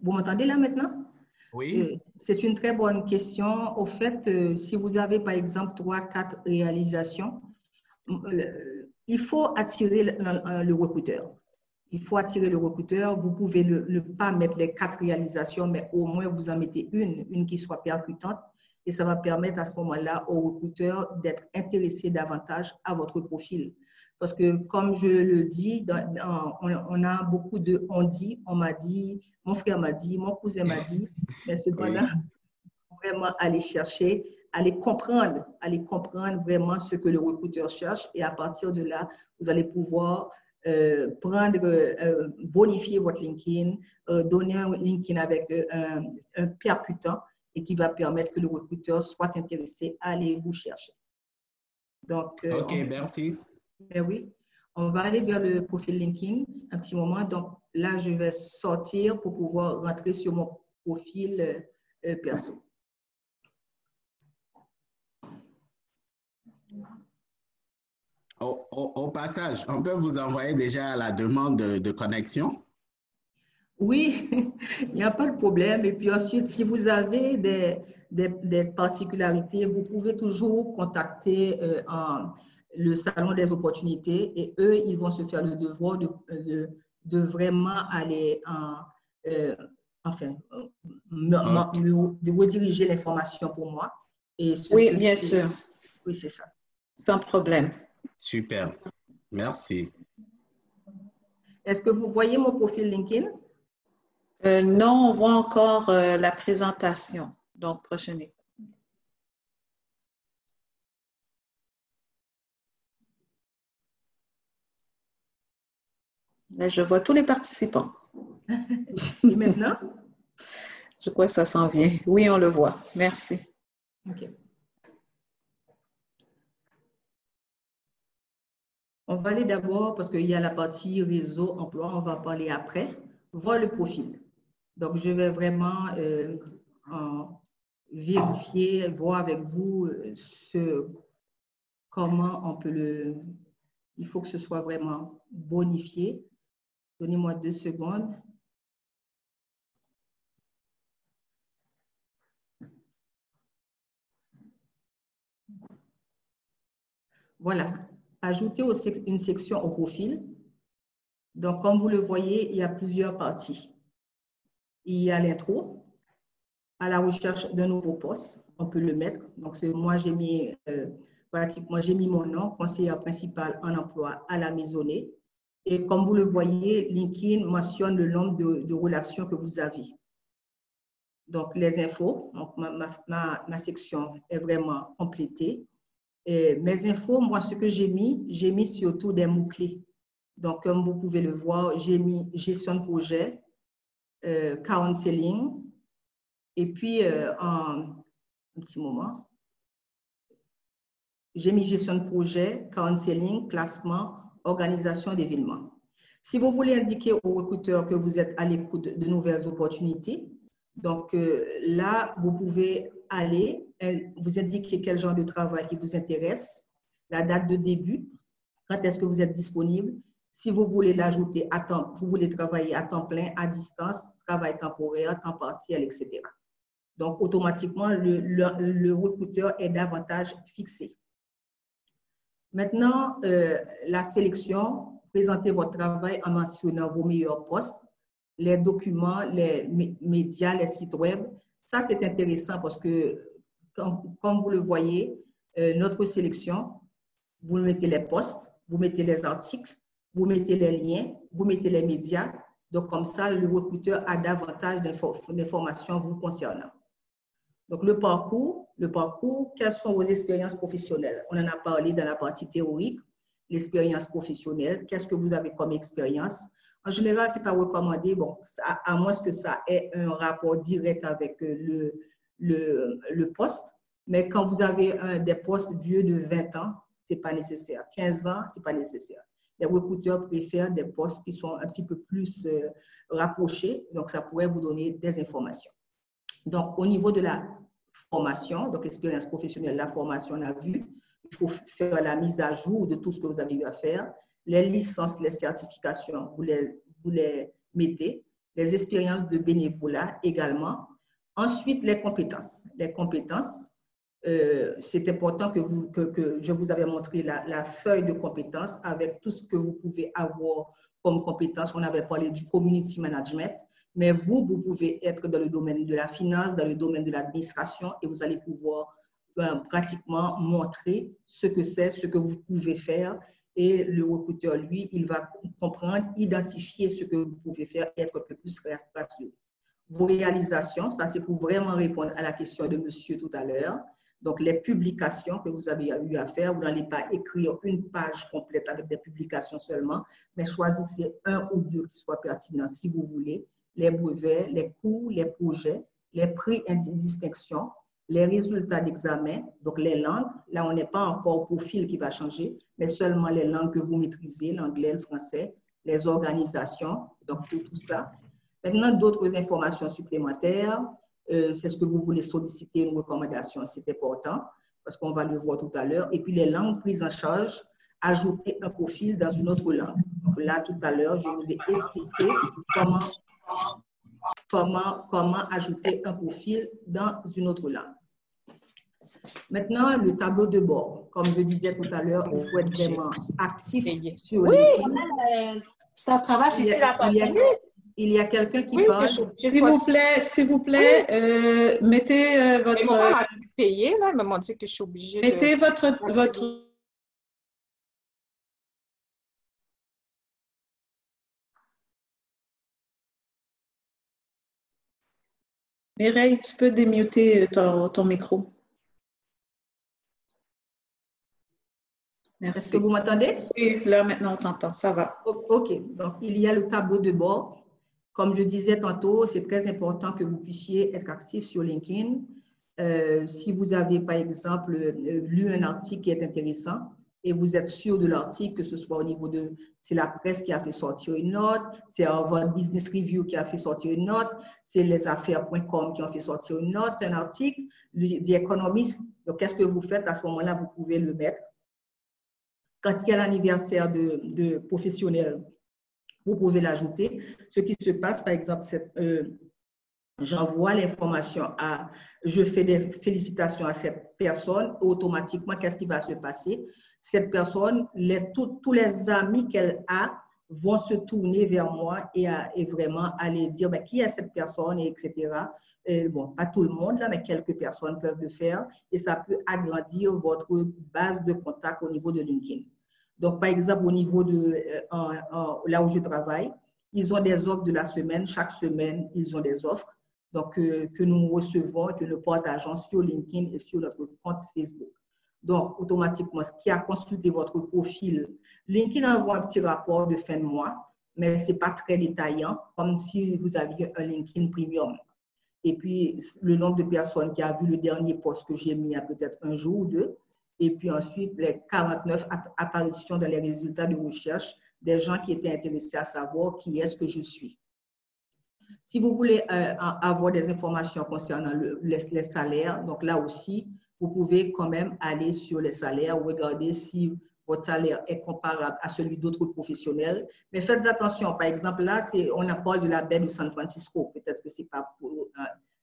vous m'entendez là maintenant? Oui. C'est une très bonne question. Au fait, si vous avez par exemple 3-4 réalisations, il faut attirer le recruteur. Il faut attirer le recruteur. Vous pouvez ne pas mettre les 4 réalisations, mais au moins vous en mettez une qui soit percutante. Et ça va permettre à ce moment-là au recruteur d'être intéressé davantage à votre profil. Parce que, comme je le dis, on a beaucoup de on dit, on m'a dit, mon frère m'a dit, mon cousin m'a dit, mais cependant, oui, vraiment aller chercher, aller comprendre vraiment ce que le recruteur cherche et à partir de là, vous allez pouvoir bonifier votre LinkedIn, donner un LinkedIn avec un percutant et qui va permettre que le recruteur soit intéressé à aller vous chercher. Donc, OK, merci. Ben oui, on va aller vers le profil LinkedIn un petit moment. Donc là, je vais sortir pour pouvoir rentrer sur mon profil perso. Au passage, on peut vous envoyer déjà la demande de connexion? Oui, il n'y a pas de problème. Et puis ensuite, si vous avez des particularités, vous pouvez toujours contacter le Salon des opportunités et eux, ils vont se faire le devoir de vraiment aller de rediriger l'information pour moi. Et oui, bien sûr. Oui, c'est ça. Sans problème. Super. Merci. Est-ce que vous voyez mon profil LinkedIn? Non, on voit encore la présentation. Donc, prochaine étape. Là, je vois tous les participants. Et maintenant? Je crois que ça s'en vient. Oui, on le voit. Merci. OK. On va aller d'abord, parce qu'il y a la partie réseau emploi, on va parler après, voir le profil. Donc, je vais vraiment vérifier, voir avec vous comment on peut il faut que ce soit vraiment bonifié. Donnez-moi 2 secondes. Voilà. Ajoutez une section au profil. Donc, comme vous le voyez, il y a plusieurs parties. Il y a l'intro, à la recherche d'un nouveau poste, on peut le mettre. Donc, moi, j'ai mis pratiquement, j'ai mis mon nom, conseillère principale en emploi à la Maisonnée. Et comme vous le voyez, LinkedIn mentionne le nombre de relations que vous avez. Donc, les infos, donc ma section est vraiment complétée. Et mes infos, moi, ce que j'ai mis surtout des mots-clés. Donc, comme vous pouvez le voir, j'ai mis gestion de projet, counseling, et puis, un petit moment, j'ai mis gestion de projet, counseling, placement, organisation d'événements. Si vous voulez indiquer au recruteur que vous êtes à l'écoute de nouvelles opportunités, donc là, vous pouvez aller, vous indiquer quel genre de travail qui vous intéresse, la date de début, quand est-ce que vous êtes disponible. Si vous voulez l'ajouter à temps, vous voulez travailler à temps plein, à distance, travail temporaire, temps partiel, etc. Donc, automatiquement, le recruteur est davantage fixé. Maintenant, la sélection, présentez votre travail en mentionnant vos meilleurs postes, les documents, les médias, les sites web. Ça, c'est intéressant parce que, comme vous le voyez, notre sélection, vous mettez les postes, vous mettez les articles, vous mettez les liens, vous mettez les médias. Donc, comme ça, le recruteur a davantage d'informations vous concernant. Donc, le parcours, quelles sont vos expériences professionnelles? On en a parlé dans la partie théorique, l'expérience professionnelle. Qu'est-ce que vous avez comme expérience? En général, ce n'est pas recommandé, bon, à moins que ça ait un rapport direct avec le poste. Mais quand vous avez des postes vieux de 20 ans, ce n'est pas nécessaire. 15 ans, ce n'est pas nécessaire. Les recruteurs préfèrent des postes qui sont un petit peu plus rapprochés. Donc, ça pourrait vous donner des informations. Donc, au niveau de la formation, donc expérience professionnelle, la formation, on a vu, il faut faire la mise à jour de tout ce que vous avez eu à faire. Les licences, les certifications, vous les mettez. Les expériences de bénévolat également. Ensuite, les compétences. Les compétences, c'est important que je vous avais montré la feuille de compétences avec tout ce que vous pouvez avoir comme compétences. On avait parlé du community management, mais vous pouvez être dans le domaine de la finance, dans le domaine de l'administration et vous allez pouvoir pratiquement montrer ce que c'est, ce que vous pouvez faire. Et le recruteur, lui, il va comprendre, identifier ce que vous pouvez faire et être un peu plus rassuré. Vos réalisations, ça c'est pour vraiment répondre à la question de monsieur tout à l'heure. Donc, les publications que vous avez eu à faire, vous n'allez pas écrire une page complète avec des publications seulement, mais choisissez un ou deux qui soient pertinents si vous voulez. Les brevets, les cours, les projets, les prix et distinctions, les résultats d'examen, donc les langues. Là, on n'est pas encore au profil qui va changer, mais seulement les langues que vous maîtrisez, l'anglais, le français, les organisations, donc tout ça. Maintenant, d'autres informations supplémentaires. C'est ce que vous voulez solliciter, une recommandation, c'est important, parce qu'on va le voir tout à l'heure. Et puis, les langues prises en charge, ajouter un profil dans une autre langue. Donc là, tout à l'heure, je vous ai expliqué comment ajouter un profil dans une autre langue. Maintenant, le tableau de bord. Comme je disais tout à l'heure, il faut être vraiment actif sur LinkedIn. C'est un travail difficile à partager. Il y a quelqu'un qui parle. S'il vous plaît, mettez votre... Ils m'ont pas payé, là, ils m'ont dit que je suis obligée mettez de... votre... Mireille, tu peux démuter ton micro. Merci. Est-ce que vous m'entendez? Oui, là, maintenant, on t'entend. Ça va. OK. Donc, il y a le tableau de bord. Comme je disais tantôt, c'est très important que vous puissiez être actif sur LinkedIn. Si vous avez, par exemple, lu un article qui est intéressant et vous êtes sûr de l'article, que ce soit au niveau de... C'est la presse qui a fait sortir une note, c'est Harvard Business Review qui a fait sortir une note, c'est lesaffaires.com qui ont fait sortir une note, un article, The Economist. Donc, qu'est-ce que vous faites? À ce moment-là, vous pouvez le mettre. Quand il y a l'anniversaire de professionnels, vous pouvez l'ajouter. Ce qui se passe, par exemple, j'envoie l'information je fais des félicitations à cette personne, automatiquement, qu'est-ce qui va se passer? Cette personne, tous les amis qu'elle a vont se tourner vers moi et vraiment aller dire qui est cette personne, etc. Bon, pas tout le monde, là, mais quelques personnes peuvent le faire et ça peut agrandir votre base de contact au niveau de LinkedIn. Donc, par exemple, au niveau de là où je travaille, ils ont des offres de la semaine. Chaque semaine, ils ont des offres donc, que nous recevons et que nous partageons sur LinkedIn et sur notre compte Facebook. Donc, automatiquement, ce qui a consulté votre profil, LinkedIn envoie un petit rapport de fin de mois, mais ce n'est pas très détaillant, comme si vous aviez un LinkedIn Premium. Et puis, le nombre de personnes qui a vu le dernier post que j'ai mis il y a peut-être un jour ou deux. Et puis ensuite, les 49 apparitions dans les résultats de recherche des gens qui étaient intéressés à savoir qui est-ce que je suis. Si vous voulez avoir des informations concernant les salaires, donc là aussi, vous pouvez quand même aller sur les salaires, regarder si votre salaire est comparable à celui d'autres professionnels. Mais faites attention, par exemple, là, on parle de la baie de San Francisco. Peut-être que ce n'est pas pour...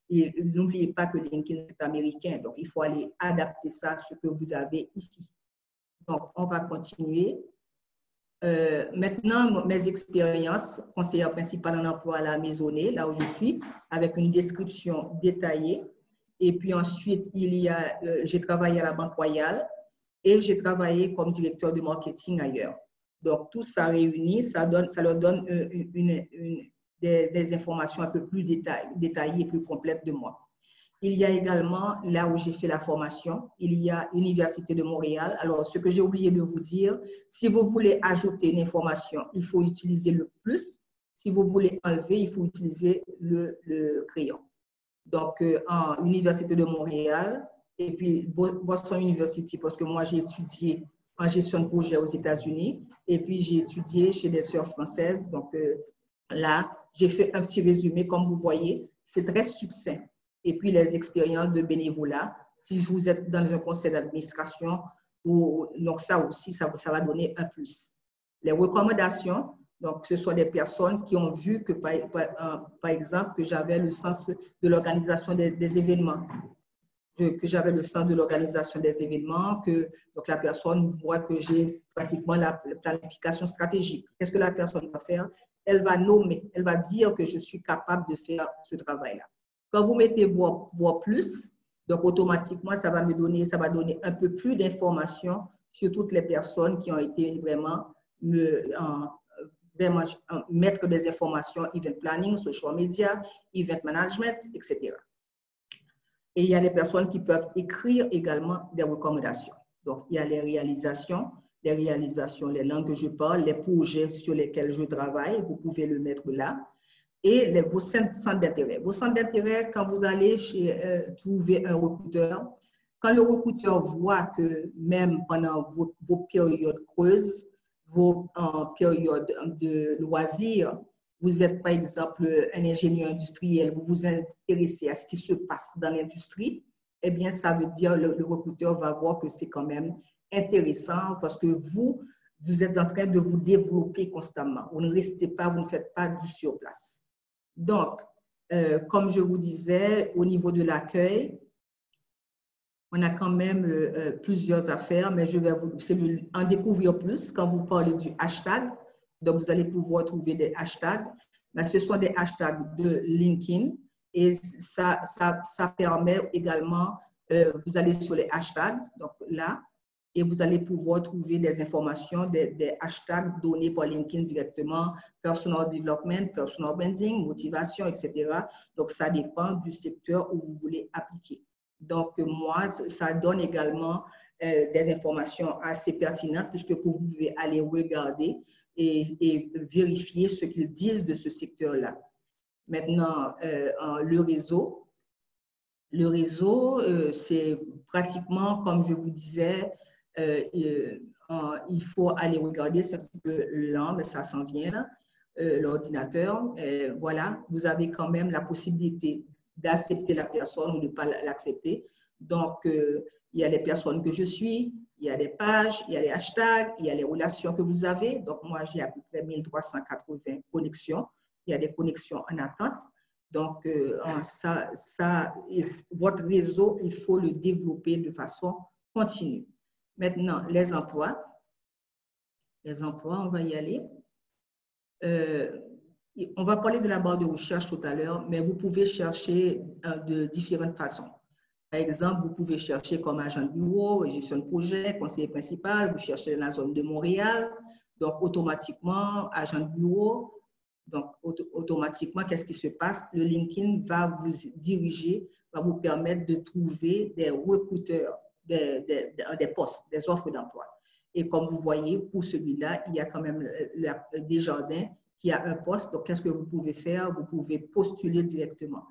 Et n'oubliez pas que LinkedIn est américain, donc il faut aller adapter ça à ce que vous avez ici. Donc, on va continuer. Maintenant, mes expériences, conseillère principale en emploi à la Maisonnée, là où je suis, avec une description détaillée. Et puis ensuite, j'ai travaillé à la Banque Royale et j'ai travaillé comme directeur de marketing ailleurs. Donc, tout ça réuni, ça leur donne des informations un peu plus détaillées et plus complètes de moi. Il y a également, là où j'ai fait la formation, il y a l'Université de Montréal. Alors, ce que j'ai oublié de vous dire, si vous voulez ajouter une information, il faut utiliser le plus Si vous voulez enlever, il faut utiliser le crayon. Donc, en Université de Montréal et puis Boston University, parce que moi, j'ai étudié en gestion de projet aux États-Unis et puis j'ai étudié chez des sœurs françaises. Donc, là, j'ai fait un petit résumé, comme vous voyez, c'est très succinct. Et puis, les expériences de bénévolat, si vous êtes dans un conseil d'administration, donc ça aussi, ça va donner un plus. Les recommandations, donc ce sont des personnes qui ont vu que, par exemple, que j'avais le sens de l'organisation des événements, que j'avais le sens de l'organisation des événements, que donc la personne voit que j'ai pratiquement la planification stratégique. Qu'est-ce que la personne va faire? Elle va nommer, elle va dire que je suis capable de faire ce travail-là. Quand vous mettez voir plus, donc automatiquement, ça va donner un peu plus d'informations sur toutes les personnes qui ont été vraiment mettre des informations, event planning, social media, event management, etc. Et il y a les personnes qui peuvent écrire également des recommandations. Donc, il y a les réalisations, les langues que je parle, les projets sur lesquels je travaille, vous pouvez le mettre là. Et vos centres d'intérêt. Vos centres d'intérêt, quand vous allez trouver un recruteur, quand le recruteur voit que même pendant vos périodes creuses, vos périodes de loisirs, vous êtes par exemple un ingénieur industriel, vous vous intéressez à ce qui se passe dans l'industrie, eh bien, ça veut dire le recruteur va voir que c'est quand même intéressant parce que vous êtes en train de vous développer constamment. Vous ne restez pas, vous ne faites pas du surplace. Donc, comme je vous disais, au niveau de l'accueil, on a quand même plusieurs affaires, mais je vais en découvrir plus quand vous parlez du hashtag. Donc, vous allez pouvoir trouver des hashtags. Mais ce sont des hashtags de LinkedIn et ça permet également, vous allez sur les hashtags, donc là, et vous allez pouvoir trouver des informations, des hashtags donnés par LinkedIn directement, personal development, personal branding, motivation, etc. Donc, ça dépend du secteur où vous voulez appliquer. Donc, moi, ça donne également des informations assez pertinentes puisque vous pouvez aller regarder et vérifier ce qu'ils disent de ce secteur-là. Maintenant, le réseau, c'est pratiquement, comme je vous disais, il faut aller regarder, c'est un petit peu lent, mais ça s'en vient là, l'ordinateur. Voilà, vous avez quand même la possibilité d'accepter la personne ou de ne pas l'accepter. Donc, il y a les personnes que je suis, il y a les pages, il y a les hashtags, il y a les relations que vous avez. Donc, moi, j'ai à peu près 1380 connexions. Il y a des connexions en attente. Donc, votre réseau, il faut le développer de façon continue. Maintenant, les emplois. Les emplois, on va y aller. On va parler de la barre de recherche tout à l'heure, mais vous pouvez chercher de différentes façons. Par exemple, vous pouvez chercher comme agent de bureau, gestion de projet, conseiller principal, vous cherchez dans la zone de Montréal. Donc, automatiquement, agent de bureau. Donc, automatiquement, qu'est-ce qui se passe? Le LinkedIn va vous diriger, va vous permettre de trouver des recruteurs, des postes, des offres d'emploi. Et comme vous voyez, pour celui-là, il y a quand même Desjardins qui a un poste. Donc, qu'est-ce que vous pouvez faire? Vous pouvez postuler directement.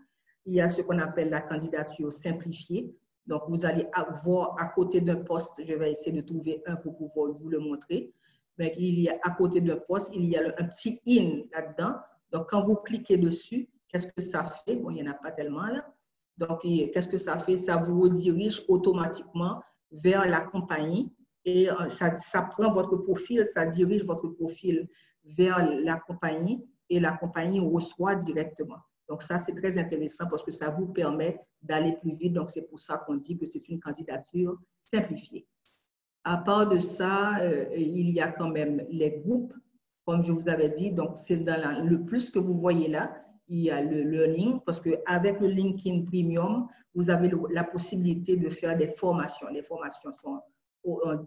Il y a ce qu'on appelle la candidature simplifiée. Donc, vous allez avoir à côté d'un poste, je vais essayer de trouver un pour pouvoir vous le montrer. Mais il y a à côté d'un poste, il y a un petit « in » là-dedans. Donc, quand vous cliquez dessus, qu'est-ce que ça fait? Bon, il n'y en a pas tellement là. Donc, qu'est-ce que ça fait? Ça vous redirige automatiquement vers la compagnie et ça prend votre profil, ça dirige votre profil vers la compagnie et la compagnie reçoit directement. Donc, ça, c'est très intéressant parce que ça vous permet d'aller plus vite. Donc, c'est pour ça qu'on dit que c'est une candidature simplifiée. À part de ça, il y a quand même les groupes, comme je vous avais dit. Donc, c'est dans le plus que vous voyez là, il y a le learning parce qu'avec le LinkedIn Premium, vous avez la possibilité de faire des formations. Les formations sont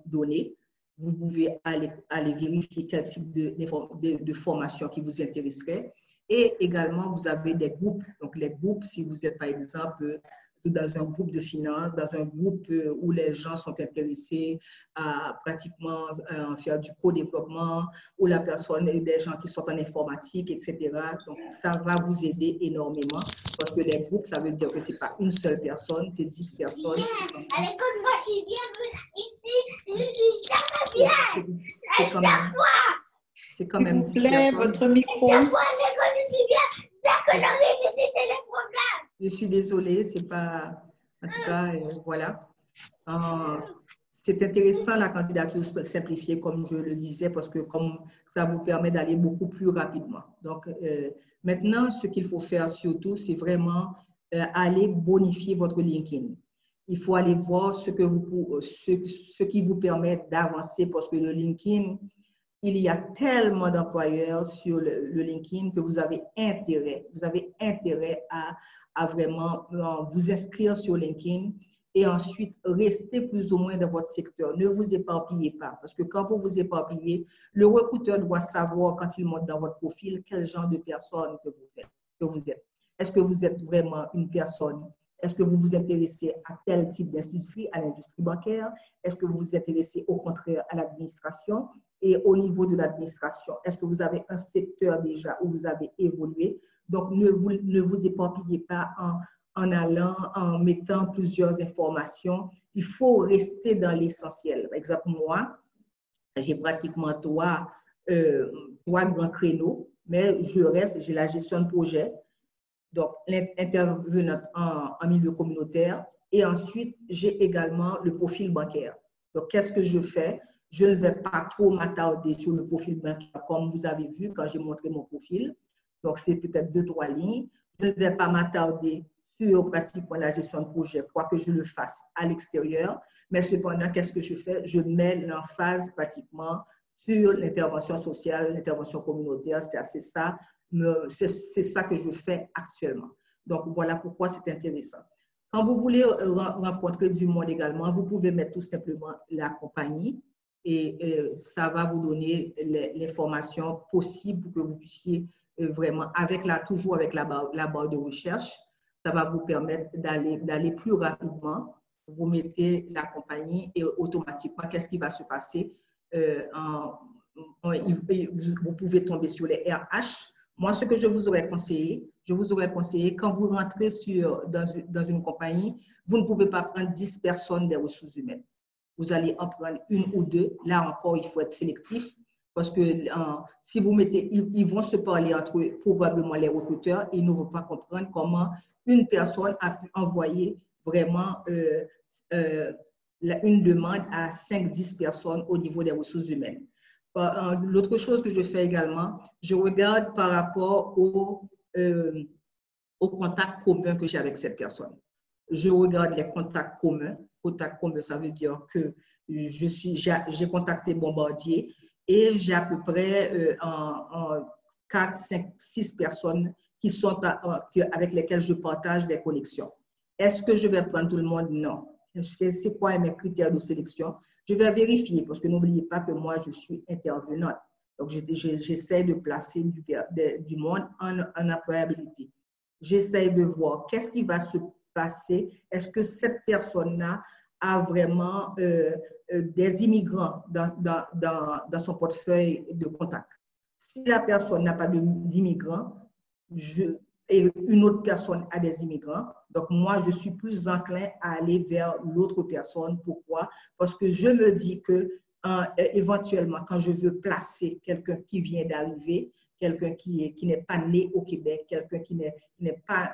données. Vous pouvez aller vérifier quel type de formation qui vous intéresserait. Et également, vous avez des groupes. Donc, les groupes, si vous êtes par exemple dans un groupe de finance, dans un groupe où les gens sont intéressés à pratiquement faire du co-développement, où la personne est des gens qui sont en informatique, etc. Donc, ça va vous aider énormément parce que les groupes, ça veut dire que ce n'est pas une seule personne, c'est 10 personnes. C'est quand même 10 personnes. Votre micro. Je suis désolée, c'est pas... En tout cas, voilà. C'est intéressant la candidature simplifiée, comme je le disais, parce que comme ça vous permet d'aller beaucoup plus rapidement. Donc, maintenant, ce qu'il faut faire surtout, c'est vraiment aller bonifier votre LinkedIn. Il faut aller voir ce qui vous permet d'avancer, parce que le LinkedIn, il y a tellement d'employeurs sur le LinkedIn que vous avez intérêt à vraiment vous inscrire sur LinkedIn et ensuite rester plus ou moins dans votre secteur. Ne vous éparpillez pas, parce que quand vous vous éparpillez, le recruteur doit savoir quand il monte dans votre profil quel genre de personne que vous êtes. Est-ce que vous êtes vraiment une personne? Est-ce que vous vous intéressez à tel type d'industrie, à l'industrie bancaire? Est-ce que vous vous intéressez au contraire à l'administration? Et au niveau de l'administration, est-ce que vous avez un secteur déjà où vous avez évolué? Donc, ne vous éparpillez pas en mettant plusieurs informations. Il faut rester dans l'essentiel. Par exemple, moi, j'ai pratiquement trois grands créneaux, mais j'ai la gestion de projet, donc l'intervenante en milieu communautaire, et ensuite, j'ai également le profil bancaire. Donc, qu'est-ce que je fais? Je ne vais pas trop m'attarder sur le profil bancaire, comme vous avez vu quand j'ai montré mon profil. Donc, c'est peut-être 2-3 lignes. Je ne vais pas m'attarder sur pratiquement la gestion de projet, quoique je le fasse à l'extérieur. Mais cependant, qu'est-ce que je fais? Je mets l'emphase pratiquement sur l'intervention sociale, l'intervention communautaire. C'est ça que je fais actuellement. Donc, voilà pourquoi c'est intéressant. Quand vous voulez rencontrer du monde également, vous pouvez mettre tout simplement la compagnie et ça va vous donner l'information possible pour que vous puissiez vraiment, toujours avec la barre de recherche, ça va vous permettre d'aller plus rapidement. Vous mettez la compagnie et automatiquement, qu'est-ce qui va se passer? Vous pouvez tomber sur les RH. Moi, ce que je vous aurais conseillé, quand vous rentrez dans une compagnie, vous ne pouvez pas prendre 10 personnes des ressources humaines. Vous allez en prendre une ou deux. Là encore, il faut être sélectif parce que si vous mettez, ils vont se parler entre eux, probablement les recruteurs, et ils ne vont pas comprendre comment une personne a pu envoyer vraiment une demande à 5-10 personnes au niveau des ressources humaines. L'autre chose que je fais également, je regarde par rapport au contact commun que j'ai avec cette personne. Je regarde les contacts communs. Contact commun, ça veut dire que j'ai contacté Bombardier et j'ai à peu près 4, 5, 6 personnes avec lesquelles je partage des connexions. Est-ce que je vais prendre tout le monde? Non. C'est quoi mes critères de sélection? Je vais vérifier parce que n'oubliez pas que moi, je suis intervenante. Donc, j'essaie de placer du monde en employabilité. J'essaie de voir qu'est-ce qui va se passer. Est-ce que cette personne-là a vraiment des immigrants dans son portefeuille de contact? Si la personne n'a pas d'immigrants, et une autre personne a des immigrants, donc moi, je suis plus enclin à aller vers l'autre personne. Pourquoi? Parce que je me dis que éventuellement, quand je veux placer quelqu'un qui vient d'arriver, quelqu'un qui n'est pas né au Québec, quelqu'un qui n'est pas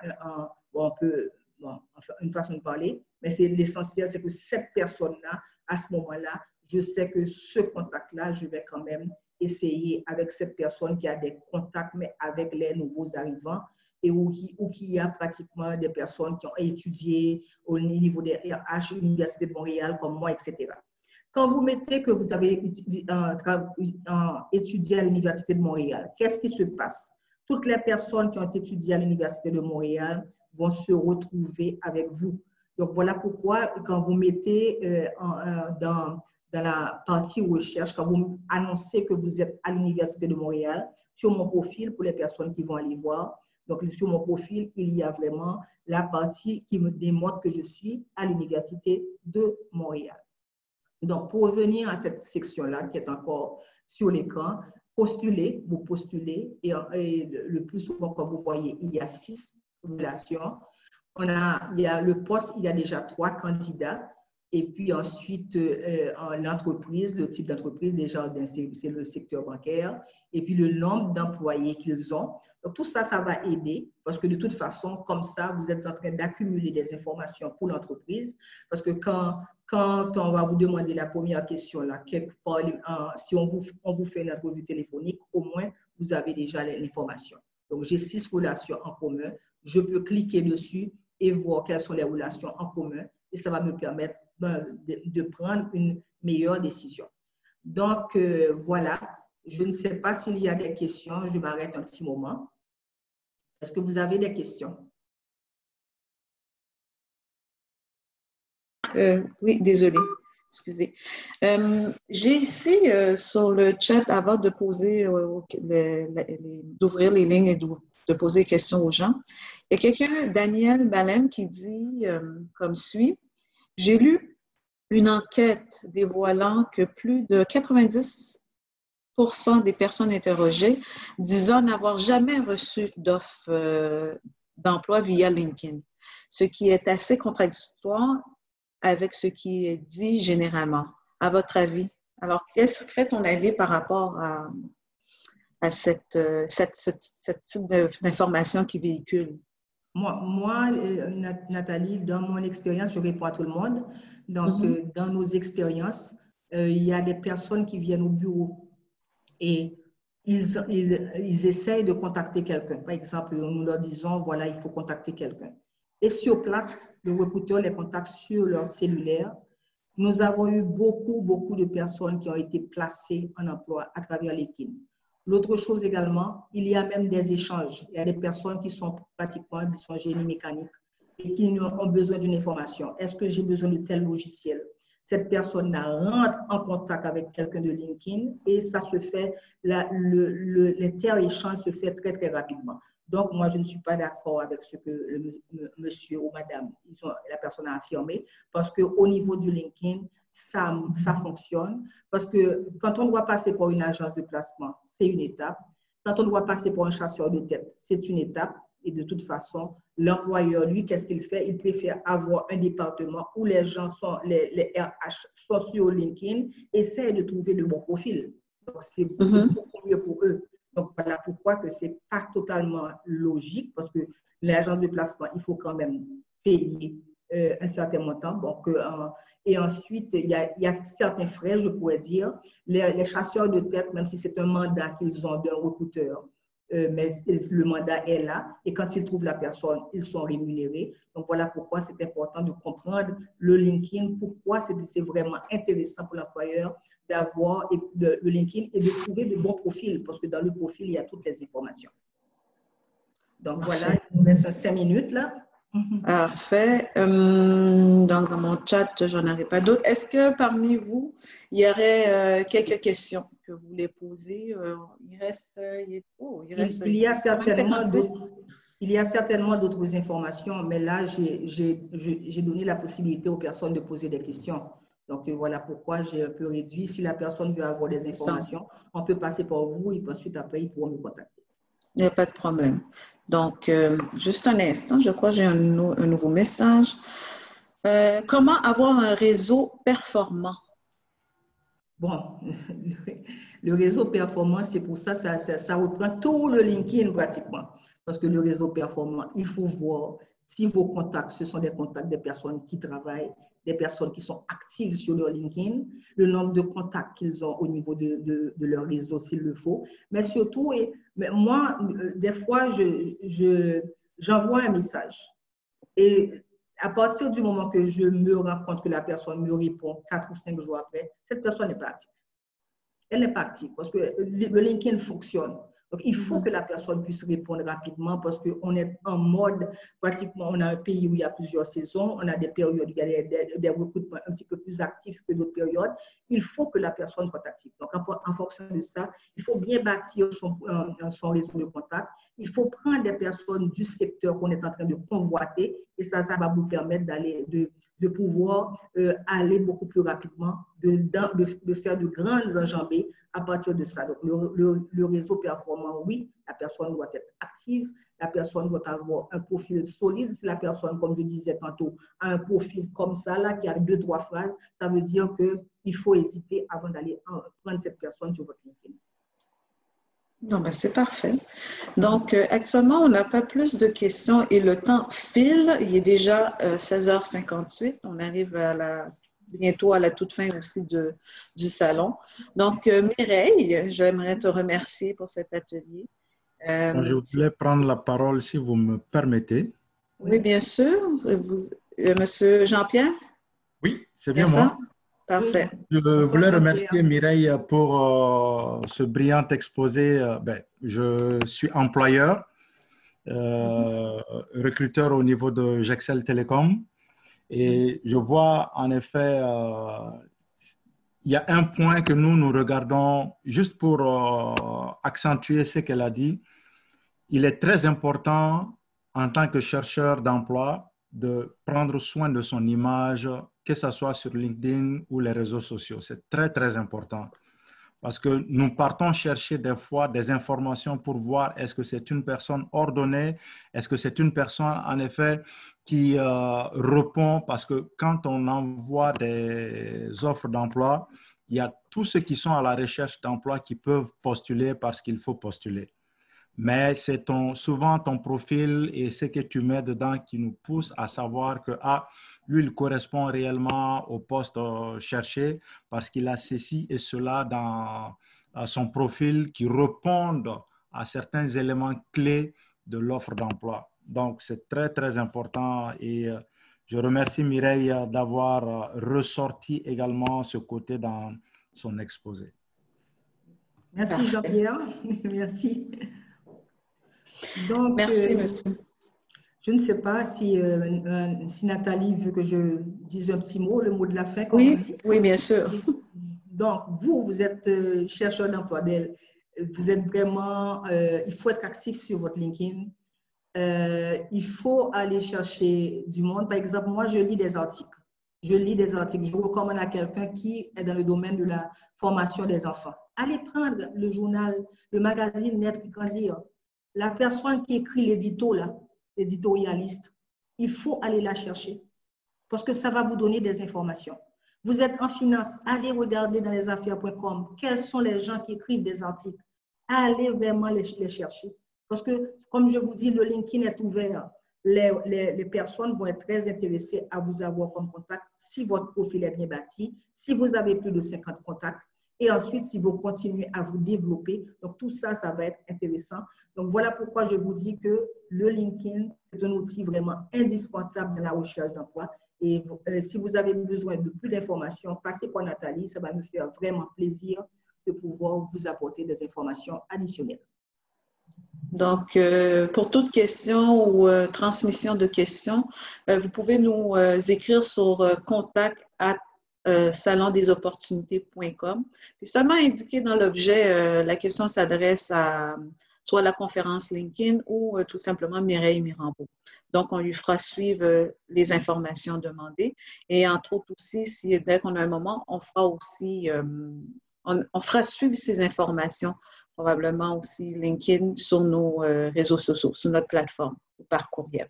une façon de parler, mais c'est l'essentiel, c'est que cette personne-là, à ce moment-là, je sais que ce contact-là, je vais quand même essayer avec cette personne qui a des contacts, mais avec les nouveaux arrivants, et où il y a pratiquement des personnes qui ont étudié au niveau des RH, l'Université de Montréal, comme moi, etc. Quand vous mettez que vous avez étudié à l'Université de Montréal, qu'est-ce qui se passe? Toutes les personnes qui ont étudié à l'Université de Montréal vont se retrouver avec vous. Donc, voilà pourquoi, quand vous mettez dans la partie recherche, quand vous annoncez que vous êtes à l'Université de Montréal, sur mon profil, pour les personnes qui vont aller voir, Donc, sur mon profil, il y a vraiment la partie qui me démontre que je suis à l'Université de Montréal. Donc, pour revenir à cette section-là qui est encore sur l'écran, postuler, vous postulez et le plus souvent, comme vous voyez, il y a 6 populations. Il y a le poste, il y a déjà 3 candidats. Et puis ensuite, l'entreprise, le type d'entreprise, déjà, c'est le secteur bancaire. Et puis le nombre d'employés qu'ils ont. Donc, tout ça, ça va aider parce que de toute façon, comme ça, vous êtes en train d'accumuler des informations pour l'entreprise. Parce que quand on va vous demander la première question, là, quelque part, si on vous fait une entrevue téléphonique, au moins, vous avez déjà l'information. Donc, j'ai 6 relations en commun. Je peux cliquer dessus et voir quelles sont les relations en commun. Et ça va me permettre de prendre une meilleure décision. Donc, voilà. Je ne sais pas s'il y a des questions. Je m'arrête un petit moment. Est-ce que vous avez des questions? Oui, désolée. Excusez. J'ai ici sur le chat, avant de poser, d'ouvrir les lignes et de poser des questions aux gens, il y a quelqu'un, Daniel Balem, qui dit comme suit: j'ai lu une enquête dévoilant que plus de 90% des personnes interrogées disant n'avoir jamais reçu d'offre d'emploi via LinkedIn, ce qui est assez contradictoire avec ce qui est dit généralement. À votre avis? Alors, quel serait ton avis par rapport à ce type d'information qui véhicule? Moi, Nathalie, dans mon expérience, je réponds à tout le monde. Donc, dans nos expériences, il y a des personnes qui viennent au bureau et ils essayent de contacter quelqu'un. Par exemple, nous leur disons, voilà, il faut contacter quelqu'un. Et sur place, le recruteur les contacte sur leur cellulaire. Nous avons eu beaucoup de personnes qui ont été placées en emploi à travers LinkedIn. L'autre chose également, il y a même des échanges. Il y a des personnes qui sont pratiquement, qui sont génie mécanique et qui ont besoin d'une information. Est-ce que j'ai besoin de tel logiciel? Cette personne-là rentre en contact avec quelqu'un de LinkedIn et ça se fait, l'inter-échange se fait très rapidement. Donc, moi, je ne suis pas d'accord avec ce que monsieur ou madame, la personne a affirmé, parce qu'au niveau du LinkedIn, ça fonctionne. Parce que quand on doit passer par une agence de placement, c'est une étape. Quand on doit passer par un chasseur de tête, c'est une étape. Et de toute façon, l'employeur, lui, qu'est-ce qu'il fait? Il préfère avoir un département où les gens sont, les RH sont sur LinkedIn, essayent de trouver de bons profils. Donc, c'est beaucoup mieux pour eux. Donc, voilà pourquoi que ce n'est pas totalement logique, parce que l'agence de placement, il faut quand même payer un certain montant. Donc, et ensuite, il y a certains frais, je pourrais dire. Les chasseurs de tête, même si c'est un mandat qu'ils ont d'un recruteur, mais le mandat est là. Et quand ils trouvent la personne, ils sont rémunérés. Donc, voilà pourquoi c'est important de comprendre le LinkedIn, pourquoi c'est vraiment intéressant pour l'employeur d'avoir le LinkedIn et de trouver de bons profils, parce que dans le profil, il y a toutes les informations. Donc, voilà, il nous reste 5 minutes là. Parfait. Donc, dans mon chat, je n'en aurai pas d'autres. Est-ce que parmi vous, il y aurait quelques questions que vous voulez poser? Il y a certainement d'autres informations, mais là, j'ai donné la possibilité aux personnes de poser des questions. Donc, voilà pourquoi j'ai un peu réduit. Si la personne veut avoir des informations, on peut passer par vous et ensuite, après, ils pourront me contacter. Il n'y a pas de problème. Donc, juste un instant, je crois que j'ai un nouveau message. Comment avoir un réseau performant? Bon, le réseau performant, c'est pour ça, ça reprend tout le LinkedIn pratiquement. Parce que le réseau performant, il faut voir si vos contacts, ce sont des contacts des personnes qui travaillent, des personnes qui sont actives sur leur LinkedIn, le nombre de contacts qu'ils ont au niveau de leur réseau s'il le faut. Mais surtout, moi, des fois, j'envoie un message. Et à partir du moment que je me rends compte que la personne me répond 4 ou 5 jours après, cette personne n'est pas active. Elle n'est pas active parce que le LinkedIn fonctionne. Donc, il faut que la personne puisse répondre rapidement parce qu'on est en mode, pratiquement, on a un pays où il y a plusieurs saisons, on a des périodes où il y a des recrutements un petit peu plus actifs que d'autres périodes. Il faut que la personne soit active. Donc, en fonction de ça, il faut bien bâtir son réseau de contact. Il faut prendre des personnes du secteur qu'on est en train de convoiter et ça va vous permettre de pouvoir aller beaucoup plus rapidement, de faire de grandes enjambées à partir de ça. Donc, le réseau performant, oui, la personne doit être active, la personne doit avoir un profil solide. Si la personne, comme je disais tantôt, a un profil comme ça, là, qui a 2-3 phrases, ça veut dire qu'il faut hésiter avant d'aller prendre cette personne sur votre LinkedIn. Non, ben c'est parfait. Donc, actuellement, on n'a pas plus de questions et le temps file. Il est déjà 16h58. On arrive bientôt à la toute fin aussi du salon. Donc, Mireille, j'aimerais te remercier pour cet atelier. Je voulais prendre la parole, si vous me permettez. Oui, bien sûr. Monsieur Jean-Pierre? Oui, c'est bien moi. Parfait. Je voulais remercier Mireille pour ce brillant exposé. Je suis employeur, recruteur au niveau de Gexcel Télécom. Et je vois en effet, il y a un point que nous regardons juste pour accentuer ce qu'elle a dit. Il est très important en tant que chercheur d'emploi de prendre soin de son image, que ce soit sur LinkedIn ou les réseaux sociaux. C'est très, très important parce que nous partons chercher des fois des informations pour voir est-ce que c'est une personne ordonnée, est-ce que c'est une personne en effet qui répond, parce que quand on envoie des offres d'emploi, il y a tous ceux qui sont à la recherche d'emploi qui peuvent postuler parce qu'il faut postuler. Mais c'est souvent ton profil et ce que tu mets dedans qui nous pousse à savoir que lui, il correspond réellement au poste cherché parce qu'il a ceci et cela dans son profil qui répondent à certains éléments clés de l'offre d'emploi. Donc, c'est très, très important et je remercie Mireille d'avoir ressorti également ce côté dans son exposé. Merci Jean-Pierre. Merci. Donc, merci, monsieur. Je ne sais pas si Nathalie veut que je dise un petit mot, le mot de la fin. Oui, bien sûr. Donc, vous êtes chercheur d'emploi. Vous êtes vraiment, il faut être actif sur votre LinkedIn. Il faut aller chercher du monde. Par exemple, moi, je lis des articles. Je recommande à quelqu'un qui est dans le domaine de la formation des enfants. Allez prendre le journal, le magazine Naître et Grandir. La personne qui écrit l'édito, là, l'éditorialiste, il faut aller la chercher parce que ça va vous donner des informations. Vous êtes en finance, allez regarder dans lesaffaires.com quels sont les gens qui écrivent des articles. Allez vraiment les chercher parce que, comme je vous dis, le LinkedIn est ouvert. Les personnes vont être très intéressées à vous avoir comme contact si votre profil est bien bâti, si vous avez plus de 50 contacts et ensuite si vous continuez à vous développer. Donc, tout ça, ça va être intéressant. Donc, voilà pourquoi je vous dis que le LinkedIn, c'est un outil vraiment indispensable dans la recherche d'emploi. Et si vous avez besoin de plus d'informations, passez par Nathalie. Ça va nous faire vraiment plaisir de pouvoir vous apporter des informations additionnelles. Donc, pour toute question ou transmission de questions, vous pouvez nous écrire sur contact@salondesopportunités.com. Puis seulement indiquer dans l'objet, la question s'adresse à soit la conférence LinkedIn ou tout simplement Mireille Mirambeau. Donc, on lui fera suivre les informations demandées. Et entre autres aussi, dès qu'on a un moment, on fera aussi, on fera suivre ces informations, probablement aussi LinkedIn sur nos réseaux sociaux, sur notre plateforme ou par courriel.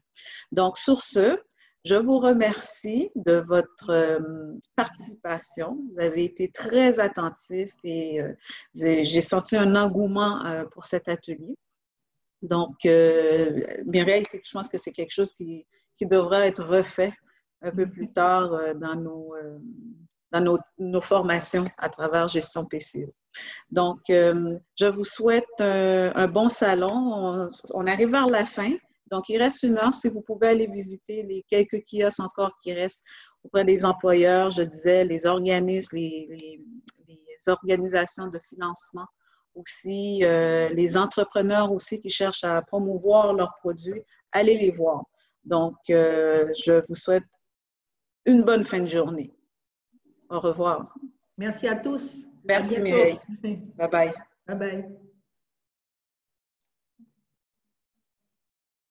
Donc, sur ce, je vous remercie de votre participation. Vous avez été très attentifs et j'ai senti un engouement pour cet atelier. Donc, Mireille, je pense que c'est quelque chose qui devra être refait un peu plus tard dans nos formations à travers Gestion PCE. Donc, je vous souhaite un bon salon. On arrive vers la fin. Donc, il reste 1 heure. Si vous pouvez aller visiter les quelques kiosques encore qui restent auprès des employeurs, je disais, les organismes, les organisations de financement aussi les entrepreneurs aussi qui cherchent à promouvoir leurs produits, allez les voir. Donc, je vous souhaite une bonne fin de journée. Au revoir. Merci à tous. Merci À bientôt. Mireille. Bye bye. Bye bye.